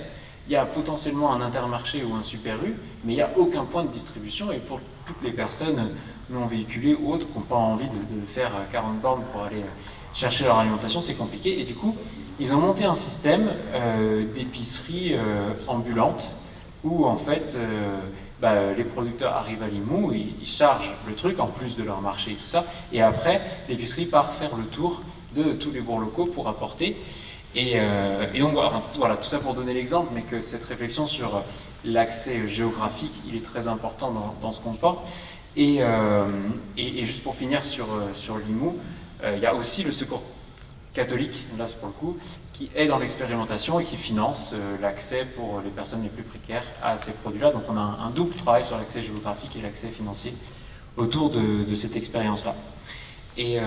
Il y a potentiellement un intermarché ou un Super U, mais il n'y a aucun point de distribution. Et pour toutes les personnes non véhiculées ou autres qui n'ont pas envie de faire 40 bornes pour aller chercher leur alimentation, c'est compliqué. Et du coup, ils ont monté un système d'épicerie ambulante où en fait les producteurs arrivent à Limoux, ils chargent le truc en plus de leur marché et tout ça, et après l'épicerie part faire le tour de tous les bourgs locaux pour apporter. Et donc voilà, tout ça pour donner l'exemple, mais que cette réflexion sur l'accès géographique, il est très important dans ce qu'on porte. Et juste pour finir sur Limoux, il y a aussi le Secours catholique, là c'est pour le coup, qui est dans l'expérimentation et qui finance l'accès pour les personnes les plus précaires à ces produits-là. Donc on a un double travail sur l'accès géographique et l'accès financier autour de cette expérience-là. Et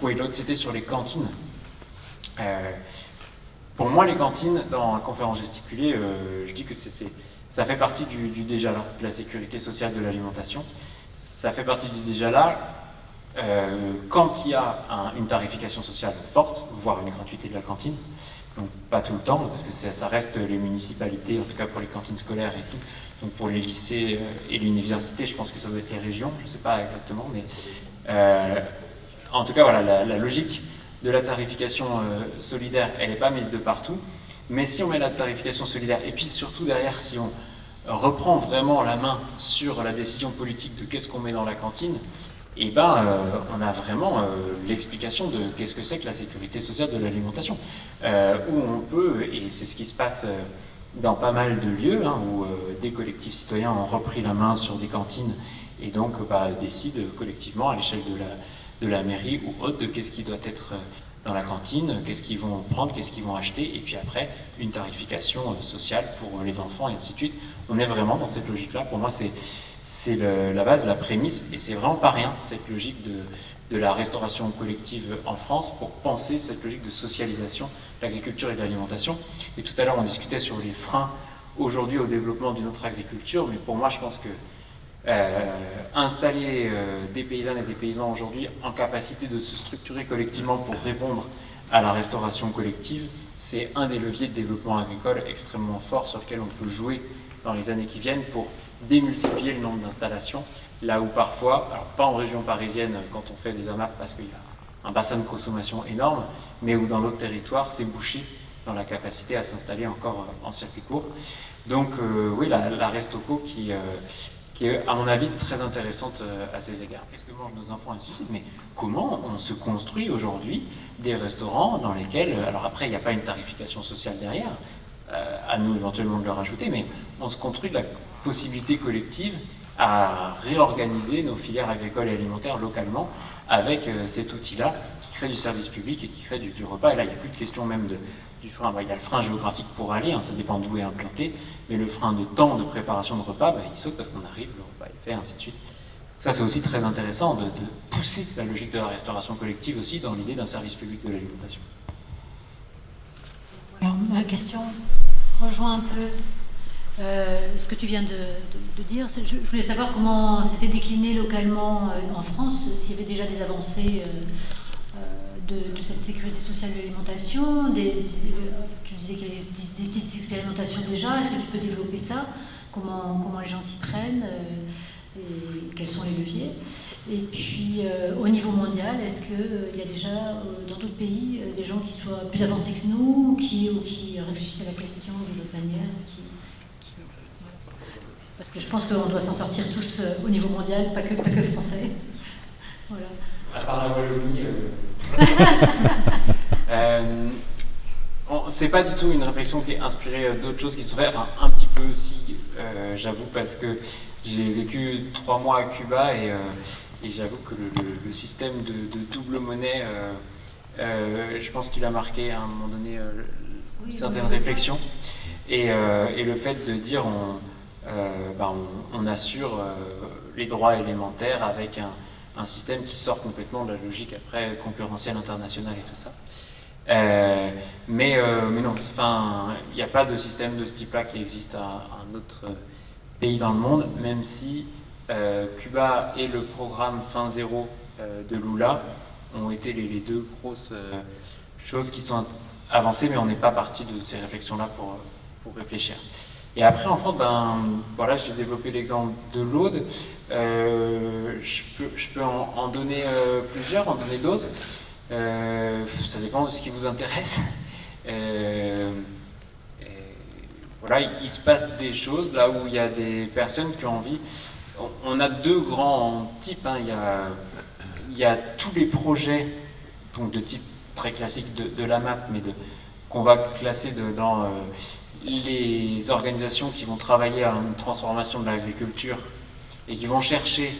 l'autre c'était sur les cantines. Pour moi, les cantines, dans la conférence gesticulée, je dis que Ça fait partie du déjà là, de la sécurité sociale de l'alimentation. Ça fait partie du déjà là quand il y a une tarification sociale forte, voire une gratuité de la cantine. Donc pas tout le temps, parce que ça reste les municipalités, en tout cas pour les cantines scolaires et tout. Donc pour les lycées et l'université, je pense que ça doit être les régions, je ne sais pas exactement, mais en tout cas voilà, la logique de la tarification solidaire, elle n'est pas mise de partout. Mais si on met la tarification solidaire, et puis surtout derrière, si on reprend vraiment la main sur la décision politique de qu'est-ce qu'on met dans la cantine, et on a vraiment l'explication de qu'est-ce que c'est que la sécurité sociale de l'alimentation. Où on peut, et c'est ce qui se passe dans pas mal de lieux, où des collectifs citoyens ont repris la main sur des cantines et donc décident collectivement à l'échelle de la mairie ou autre de qu'est-ce qui doit être dans la cantine, qu'est-ce qu'ils vont prendre, qu'est-ce qu'ils vont acheter, et puis après une tarification sociale pour les enfants et ainsi de suite. On est vraiment dans cette logique-là. Pour moi, c'est la base, la prémisse, et c'est vraiment pas rien, cette logique de la restauration collective en France, pour penser cette logique de socialisation de l'agriculture et de l'alimentation. Et tout à l'heure, on discutait sur les freins aujourd'hui au développement d'une autre agriculture, mais pour moi, je pense que installer des paysannes et des paysans aujourd'hui en capacité de se structurer collectivement pour répondre à la restauration collective, c'est un des leviers de développement agricole extrêmement fort sur lequel on peut jouer dans les années qui viennent pour démultiplier le nombre d'installations, là où parfois, alors pas en région parisienne quand on fait des AMAP parce qu'il y a un bassin de consommation énorme, mais où dans d'autres territoires c'est bouché dans la capacité à s'installer encore en circuit court. Donc oui, la Restoco qui est à mon avis très intéressante à ces égards. Qu'est-ce que mangent nos enfants, ainsi de suite, mais comment on se construit aujourd'hui des restaurants dans lesquels, alors après il n'y a pas une tarification sociale derrière, à nous éventuellement de le rajouter, mais on se construit de la possibilité collective à réorganiser nos filières agricoles et alimentaires localement avec cet outil-là qui crée du service public et qui crée du repas. Et là, il n'y a plus de question même du frein. Il y a le frein géographique pour aller, ça dépend d'où est implanté, mais le frein de temps de préparation de repas, il saute parce qu'on arrive, le repas est fait, ainsi de suite. Ça, c'est aussi très intéressant de pousser la logique de la restauration collective aussi dans l'idée d'un service public de l'alimentation. Alors, ma question rejoint un peu ce que tu viens de dire. Je voulais savoir comment c'était décliné localement en France, s'il y avait déjà des avancées de cette sécurité sociale de l'alimentation. Tu disais qu'il y avait des petites expérimentations déjà. Est-ce que tu peux développer ça? Comment les gens s'y prennent et quels sont les leviers? Et puis, au niveau mondial, est-ce qu'il y a déjà, dans d'autres pays, des gens qui soient plus avancés que nous, ou qui réfléchissent à la question de l'autre manière Parce que je pense qu'on doit s'en sortir tous au niveau mondial, pas que français. Voilà. À part la Wallonie, c'est pas du tout une réflexion qui est inspirée d'autres choses qui se font, enfin un petit peu aussi, j'avoue, parce que j'ai vécu 3 mois à Cuba et j'avoue que le système de double monnaie, je pense qu'il a marqué à un moment donné certaines réflexions. Et le fait de dire on assure les droits élémentaires avec un système qui sort complètement de la logique après concurrentielle internationale et tout ça. Mais non, il n'y a pas de système de ce type-là qui existe à un autre pays dans le monde, même si Cuba et le programme Fin Zéro de Lula ont été les deux grosses choses qui sont avancées, mais on n'est pas parti de ces réflexions-là pour réfléchir. Et après, en France, voilà, j'ai développé l'exemple de l'Aude. Je peux en donner plusieurs, en donner d'autres. Ça dépend de ce qui vous intéresse. Voilà, il se passe des choses là où il y a des personnes qui ont envie. On a 2 grands types. Il y a tous les projets, donc de type très classique de la MAP, mais qu'on va classer dans les organisations qui vont travailler à une transformation de l'agriculture et qui vont chercher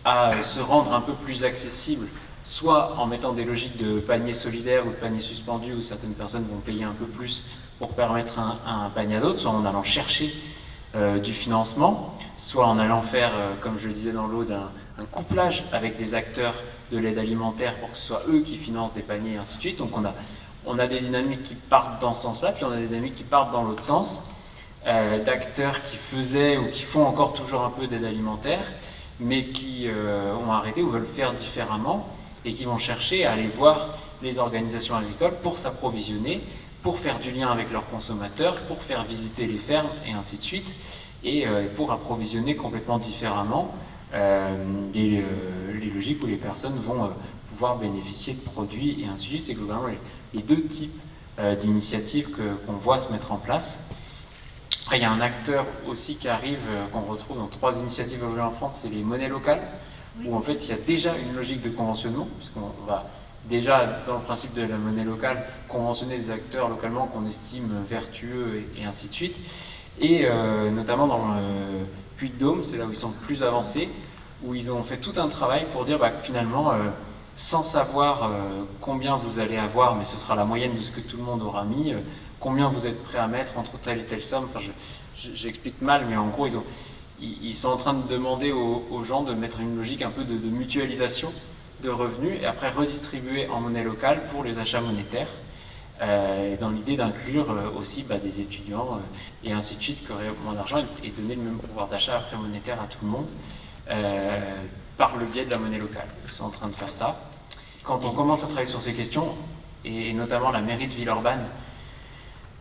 à se rendre un peu plus accessible, soit en mettant des logiques de panier solidaire ou de panier suspendu, où certaines personnes vont payer un peu plus pour permettre un panier à d'autres, soit en allant chercher du financement, soit en allant faire, comme je le disais dans l'Aude, un couplage avec des acteurs de l'aide alimentaire pour que ce soit eux qui financent des paniers et ainsi de suite. Donc on a des dynamiques qui partent dans ce sens-là, puis on a des dynamiques qui partent dans l'autre sens. d'acteurs qui faisaient ou qui font encore toujours un peu d'aide alimentaire, mais qui ont arrêté ou veulent faire différemment et qui vont chercher à aller voir les organisations agricoles pour s'approvisionner, pour faire du lien avec leurs consommateurs, pour faire visiter les fermes et ainsi de suite, et pour approvisionner complètement différemment les logiques où les personnes vont pouvoir bénéficier de produits et ainsi de suite. C'est globalement les deux types d'initiatives qu'on voit se mettre en place. Après, il y a un acteur aussi qui arrive, qu'on retrouve dans 3 initiatives en France, c'est les monnaies locales, où en fait il y a déjà une logique de conventionnement, puisqu'on va déjà, dans le principe de la monnaie locale, conventionner des acteurs localement qu'on estime vertueux et ainsi de suite. Et notamment dans le Puy-de-Dôme, c'est là où ils sont le plus avancés, où ils ont fait tout un travail pour dire que finalement, sans savoir combien vous allez avoir, mais ce sera la moyenne de ce que tout le monde aura mis, combien vous êtes prêt à mettre entre telle et telle somme, enfin j'explique mal, mais en gros ils sont en train de demander aux gens de mettre une logique un peu de mutualisation de revenus et après redistribuer en monnaie locale pour les achats monétaires, dans l'idée d'inclure aussi des étudiants et ainsi de suite qui auraient moins d'argent et donner le même pouvoir d'achat après monétaire à tout le monde par le biais de la monnaie locale. Ils sont en train de faire ça. Quand on commence à travailler sur ces questions, et notamment la mairie de Villeurbanne,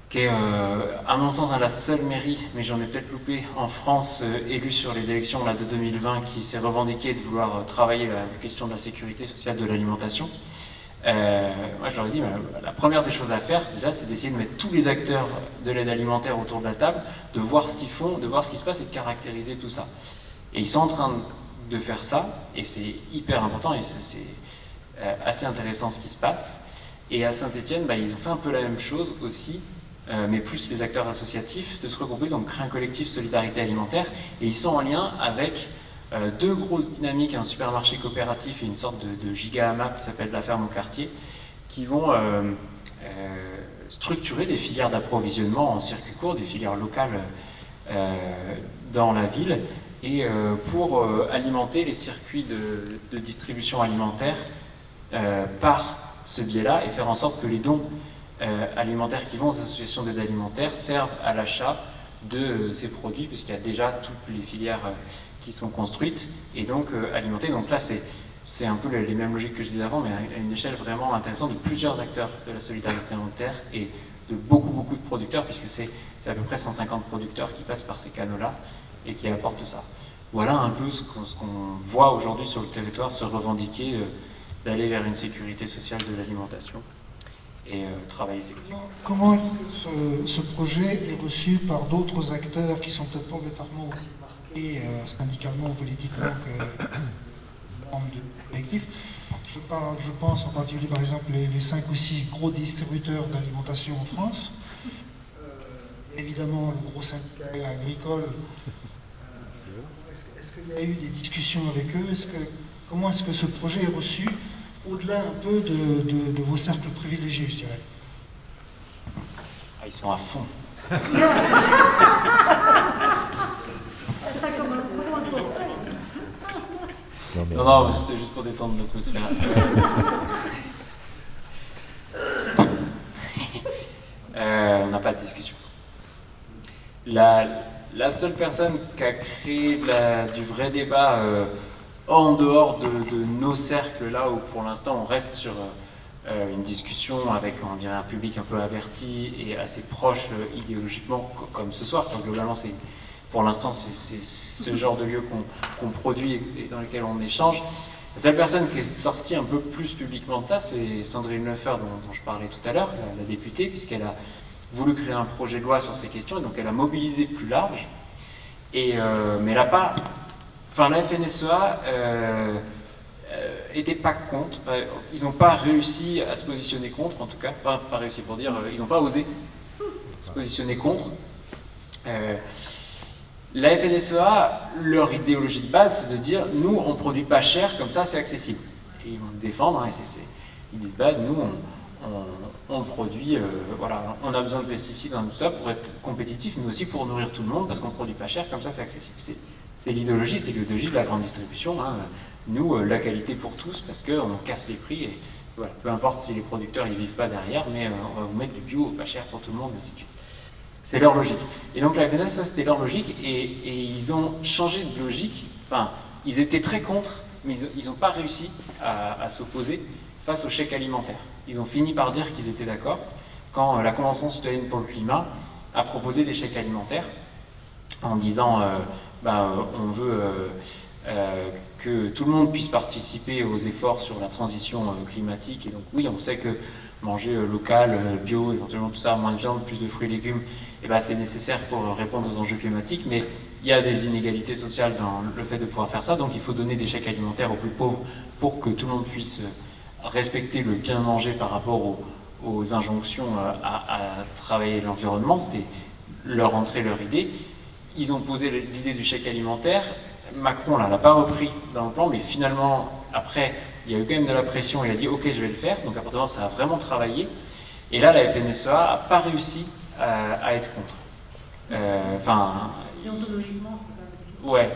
qui est, à mon sens, la seule mairie, mais j'en ai peut-être loupé, en France, élue sur les élections de 2020, qui s'est revendiquée de vouloir travailler la question de la sécurité sociale de l'alimentation. Moi, je leur ai dit, la première des choses à faire, déjà, c'est d'essayer de mettre tous les acteurs de l'aide alimentaire autour de la table, de voir ce qu'ils font, de voir ce qui se passe et de caractériser tout ça. Et ils sont en train de faire ça, et c'est hyper important, et c'est assez intéressant ce qui se passe. Et à Saint-Étienne, ils ont fait un peu la même chose aussi, mais plus les acteurs associatifs, de se regrouper, ils ont créé un collectif Solidarité Alimentaire, et ils sont en lien avec 2 grosses dynamiques, un supermarché coopératif et une sorte de giga-AMAP qui s'appelle La Ferme au Quartier, qui vont structurer des filières d'approvisionnement en circuit court, des filières locales dans la ville, et pour alimenter les circuits de distribution alimentaire par ce biais-là, et faire en sorte que les dons alimentaires qui vont aux associations d'aide alimentaire servent à l'achat de ces produits, puisqu'il y a déjà toutes les filières qui sont construites, et donc alimentées. Donc là, c'est un peu les mêmes logiques que je disais avant, mais à une échelle vraiment intéressante de plusieurs acteurs de la solidarité alimentaire et de beaucoup de producteurs, puisque c'est à peu près 150 producteurs qui passent par ces canaux-là et qui apportent ça. Voilà un peu ce qu'on voit aujourd'hui sur le territoire se revendiquer d'aller vers une sécurité sociale de l'alimentation et travailler ces questions. Comment est-ce que ce projet est reçu par d'autres acteurs qui sont peut-être pas obligatoirement aussi marqués syndicalement ou politiquement que membres du collectif? Je pense en particulier par exemple les 5 ou 6 gros distributeurs d'alimentation en France. Évidemment le gros syndicat agricole. Est-ce qu'il y a eu des discussions avec eux? Comment est-ce que ce projet est reçu au-delà un peu de vos cercles privilégiés, je dirais? Ils sont à fond. Non, c'était juste pour détendre l'atmosphère. On n'a pas de discussion. La seule personne qui a créé du vrai débat en dehors de nos cercles, là où pour l'instant on reste sur une discussion avec, on dirait, un public un peu averti et assez proche idéologiquement, comme ce soir. Donc, globalement, pour l'instant, c'est ce genre de lieu qu'on produit et dans lequel on échange. La seule personne qui est sortie un peu plus publiquement de ça, c'est Sandrine Leffer, dont je parlais tout à l'heure, la députée, puisqu'elle a voulu créer un projet de loi sur ces questions, et donc elle a mobilisé plus large. Mais elle n'a pas... Enfin, la FNSEA n'était pas contre. Ils n'ont pas réussi à se positionner contre, en tout cas. Enfin, pas réussi pour dire, ils n'ont pas osé se positionner contre. La FNSEA, leur idéologie de base, c'est de dire, nous, on ne produit pas cher, comme ça, c'est accessible. Et ils vont le défendre, et c'est l'idée de base, nous, on produit, voilà, on a besoin de pesticides, tout ça, pour être compétitif, mais aussi pour nourrir tout le monde, parce qu'on ne produit pas cher, comme ça, c'est accessible. C'est l'idéologie de la grande distribution. Hein. Nous, la qualité pour tous, parce qu'on casse les prix, et voilà, peu importe si les producteurs ne vivent pas derrière, mais on va vous mettre du bio pas cher pour tout le monde, et ainsi de suite. C'est leur logique. Et donc la FNSEA, ça c'était leur logique, et ils ont changé de logique. Enfin, ils étaient très contre, mais ils n'ont pas réussi à s'opposer face au chèque alimentaire. Ils ont fini par dire qu'ils étaient d'accord quand la Convention citoyenne pour le climat a proposé des chèques alimentaires en disant on veut que tout le monde puisse participer aux efforts sur la transition climatique. Et donc oui, on sait que manger local, bio, éventuellement tout ça, moins de viande, plus de fruits et légumes, c'est nécessaire pour répondre aux enjeux climatiques, mais il y a des inégalités sociales dans le fait de pouvoir faire ça, donc il faut donner des chèques alimentaires aux plus pauvres pour que tout le monde puisse respecter le bien manger par rapport aux injonctions à travailler l'environnement. C'était leur entrée, leur idée. Ils ont posé l'idée du chèque alimentaire. Macron l'a pas repris dans le plan, mais finalement, après, il y a eu quand même de la pression. Il a dit « Ok, je vais le faire ». Donc, à partir de là, ça a vraiment travaillé. Et là, la FNSEA n'a pas réussi à être contre. Déontologiquement, ouais.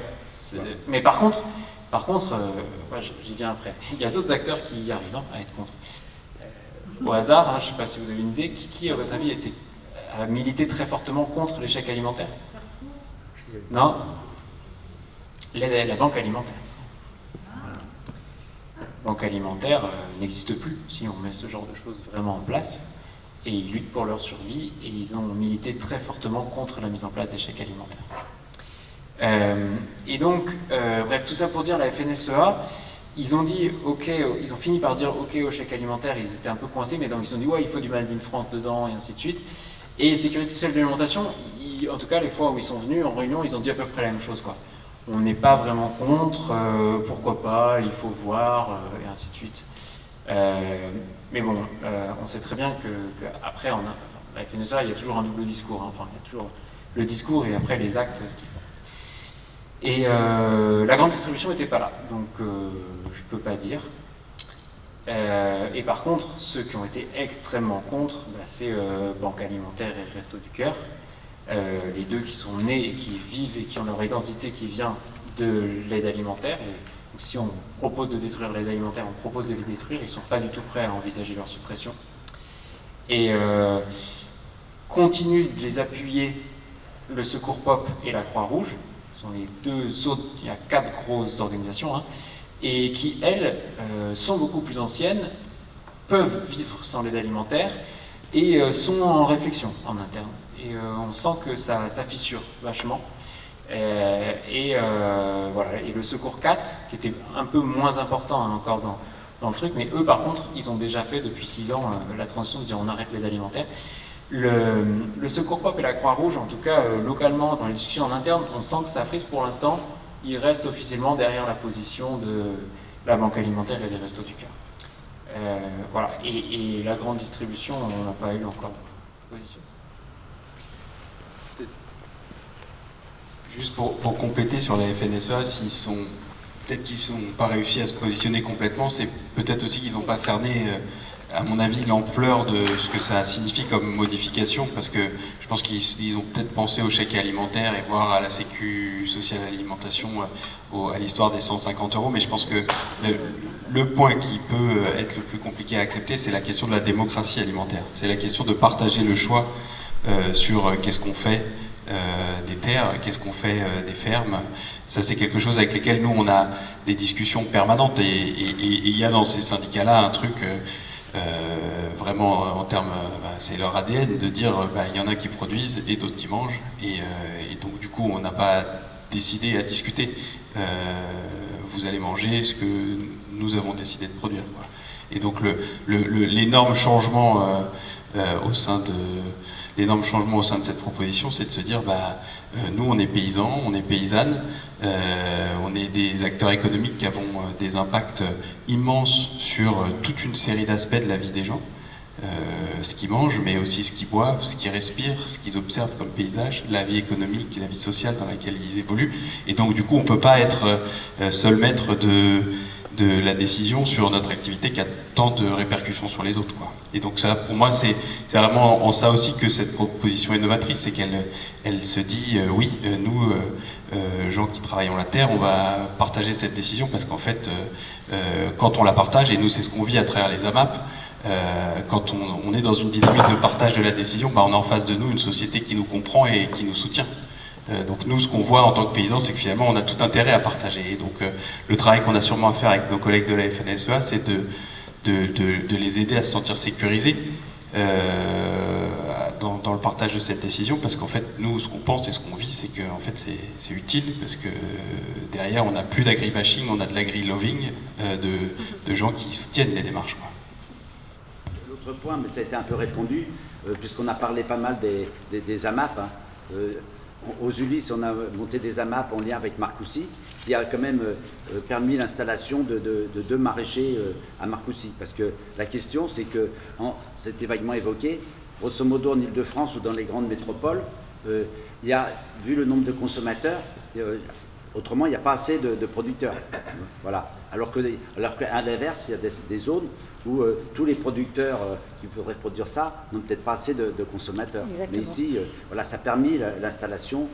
Mais par contre, j'y viens après. Il y a d'autres acteurs qui y arrivent à être contre. Au hasard, je ne sais pas si vous avez une idée, qui à votre avis a milité très fortement contre les chèques alimentaires? Non? La banque alimentaire. La banque alimentaire n'existe plus si on met ce genre de choses vraiment en place. Et ils luttent pour leur survie et ils ont milité très fortement contre la mise en place des chèques alimentaires. Et donc, bref, tout ça pour dire la FNSEA, ils ont dit ok, ils ont fini par dire ok au chèque alimentaire, ils étaient un peu coincés, mais donc ils ont dit ouais, il faut du Made in France dedans et ainsi de suite. Et Sécurité sociale de l'alimentation, en tout cas les fois où ils sont venus en réunion, ils ont dit à peu près la même chose, quoi. On n'est pas vraiment contre, pourquoi pas, il faut voir, et ainsi de suite. Mais bon, on sait très bien qu'après, la FNSEA, il y a toujours un double discours. Enfin, il y a toujours le discours et après les actes, ce qu'ils font. Et la grande distribution n'était pas là, donc je ne peux pas dire. Et par contre, ceux qui ont été extrêmement contre, c'est Banque Alimentaire et Restos du Cœur. Les deux qui sont nés et qui vivent et qui ont leur identité qui vient de l'aide alimentaire. Et donc, si on propose de détruire l'aide alimentaire, on propose de les détruire, ils ne sont pas du tout prêts à envisager leur suppression. Et continuent de les appuyer le Secours Pop et la Croix-Rouge, ce sont les deux autres, il y a 4 grosses organisations, et qui, elles, sont beaucoup plus anciennes, peuvent vivre sans l'aide alimentaire, et sont en réflexion en interne. Et on sent que ça fissure vachement. Voilà. Et le Secours 4, qui était un peu moins important encore dans le truc, mais eux par contre, ils ont déjà fait depuis 6 ans la transition de dire on arrête l'aide alimentaire. Le Secours Pop et la Croix-Rouge, en tout cas localement, dans les discussions en interne, on sent que ça frise pour l'instant. Ils restent officiellement derrière la position de la Banque Alimentaire et des Restos du Cœur. Voilà. Et la grande distribution, on n'a pas eu encore de position. Juste pour compléter sur la FNSEA, peut-être qu'ils n'ont pas réussi à se positionner complètement, c'est peut-être aussi qu'ils n'ont pas cerné, à mon avis, l'ampleur de ce que ça signifie comme modification, parce que je pense qu'ils ont peut-être pensé au chèque alimentaire et voire à la sécu sociale alimentation, à l'histoire des 150 €, mais je pense que le point qui peut être le plus compliqué à accepter, c'est la question de la démocratie alimentaire. C'est la question de partager le choix sur qu'est-ce qu'on fait des terres, qu'est-ce qu'on fait des fermes. Ça, c'est quelque chose avec lequel nous on a des discussions permanentes, et il y a dans ces syndicats-là un truc vraiment en termes, c'est leur ADN de dire il y en a qui produisent et d'autres qui mangent, et donc du coup on n'a pas décidé à discuter. Vous allez manger ce que nous avons décidé de produire, quoi. Et donc l'énorme changement au sein de cette proposition, c'est de se dire, nous on est paysans, on est paysannes, on est des acteurs économiques qui avons des impacts immenses sur toute une série d'aspects de la vie des gens, ce qu'ils mangent, mais aussi ce qu'ils boivent, ce qu'ils respirent, ce qu'ils observent comme paysage, la vie économique, la vie sociale dans laquelle ils évoluent. Et donc du coup, on ne peut pas être seul maître de la décision sur notre activité qui a tant de répercussions sur les autres, quoi. Et donc ça, pour moi, c'est vraiment en ça aussi que cette proposition est novatrice, c'est qu'elle se dit, oui, nous, gens qui travaillons la terre, on va partager cette décision, parce qu'en fait, quand on la partage, et nous c'est ce qu'on vit à travers les AMAP, quand on est dans une dynamique de partage de la décision, on a en face de nous une société qui nous comprend et qui nous soutient. Donc nous, ce qu'on voit en tant que paysans, c'est que finalement, on a tout intérêt à partager. Et donc le travail qu'on a sûrement à faire avec nos collègues de la FNSEA, c'est de les aider à se sentir sécurisés dans le partage de cette décision, parce qu'en fait, nous, ce qu'on pense et ce qu'on vit, c'est que en fait, c'est utile, parce que derrière, on n'a plus d'agribashing, on a de l'agri-loving, de gens qui soutiennent les démarches, quoi. L'autre point, mais ça a été un peu répondu, puisqu'on a parlé pas mal des AMAP, hein. Aux Ulysses, on a monté des AMAP en lien avec Marcoussis, qui a quand même permis l'installation de 2 maraîchers à Marcoussis. Parce que la question, c'est que, c'était vaguement évoqué, grosso modo en Ile-de-France ou dans les grandes métropoles, il y a, vu le nombre de consommateurs, autrement, il n'y a pas assez de producteurs. Voilà. Alors qu'à l'inverse, il y a des zones où tous les producteurs qui voudraient produire ça n'ont peut-être pas assez de consommateurs. Exactement. Mais ici, voilà, ça a permis l'installation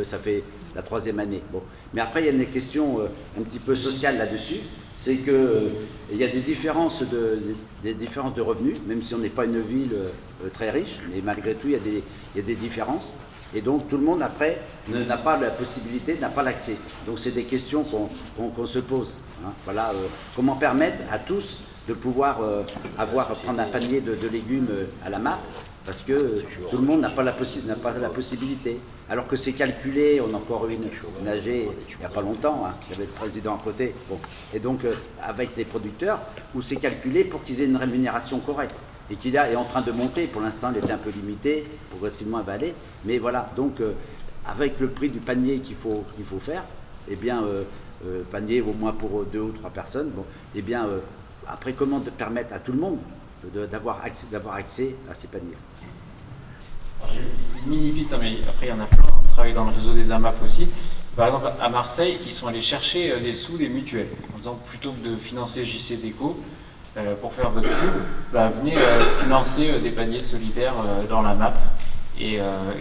ça fait la 3e année. Bon. Mais après, il y a une question un petit peu sociale là-dessus, c'est qu'il y a des différences de revenus, même si on n'est pas une ville très riche, mais malgré tout, il y a des différences. Et donc tout le monde après n'a pas la possibilité, n'a pas l'accès. Donc c'est des questions qu'on se pose. Hein. Voilà, comment permettre à tous de pouvoir prendre un panier de légumes à la MAP, parce que tout le monde n'a pas la possibilité. Alors que c'est calculé, on a encore eu une AG il n'y a pas longtemps, hein, il y avait le président à côté. Bon. Et donc avec les producteurs, où c'est calculé pour qu'ils aient une rémunération correcte. Et qu'il est en train de monter. Pour l'instant, il était un peu limité, progressivement avalé. Mais voilà, donc avec le prix du panier qu'il faut faire, eh bien, panier au moins pour 2 ou 3 personnes, bon, eh bien, après, comment permettre à tout le monde d'avoir accès à ces paniers? J'ai une mini-piste, mais après, il y en a plein. On travaille dans le réseau des AMAP aussi. Par exemple, à Marseille, ils sont allés chercher des sous des mutuelles, en disant plutôt que de financer JC Déco, pour faire votre pub, venez financer des paniers solidaires dans la MAP et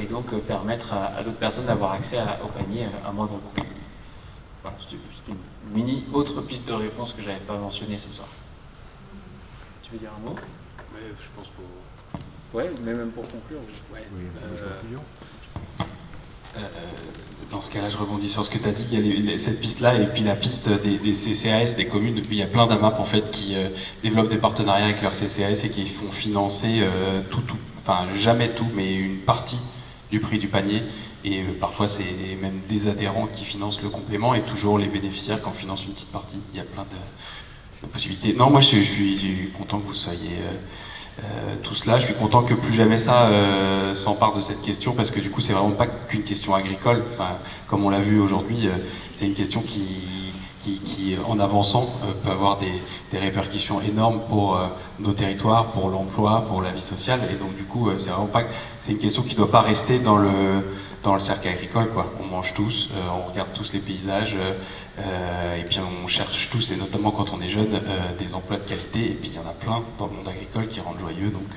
donc permettre à d'autres personnes d'avoir accès au panier à moindre coût. Voilà, c'est une mini autre piste de réponse que je n'avais pas mentionnée ce soir. Tu veux dire un mot? Oui, je pense pour... Ouais, mais même pour conclure. Ouais. Dans ce cas-là, je rebondis sur ce que tu as dit, il y a cette piste-là et puis la piste des CCAS, des communes. Il y a plein d'AMAP en fait qui développent des partenariats avec leurs CCAS et qui font financer enfin jamais tout, mais une partie du prix du panier. Et parfois, c'est même des adhérents qui financent le complément et toujours les bénéficiaires qui en financent une petite partie. Il y a plein de possibilités. Non, moi, je suis content que vous soyez... tout cela, je suis content que plus jamais ça s'empare de cette question, parce que du coup c'est vraiment pas qu'une question agricole, enfin, comme on l'a vu aujourd'hui, c'est une question qui en avançant peut avoir des répercussions énormes pour nos territoires, pour l'emploi, pour la vie sociale, et donc du coup c'est vraiment pas, c'est une question qui doit pas rester dans le cercle agricole, quoi. On mange tous, on regarde tous les paysages, et puis on cherche tous, et notamment quand on est jeune, des emplois de qualité, et puis il y en a plein dans le monde agricole qui rendent joyeux, donc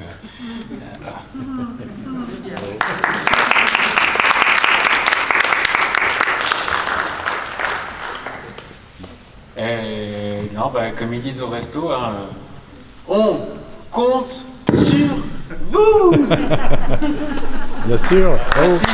voilà. Non, comme ils disent au resto, hein, on compte sur vous. Bien sûr. Merci.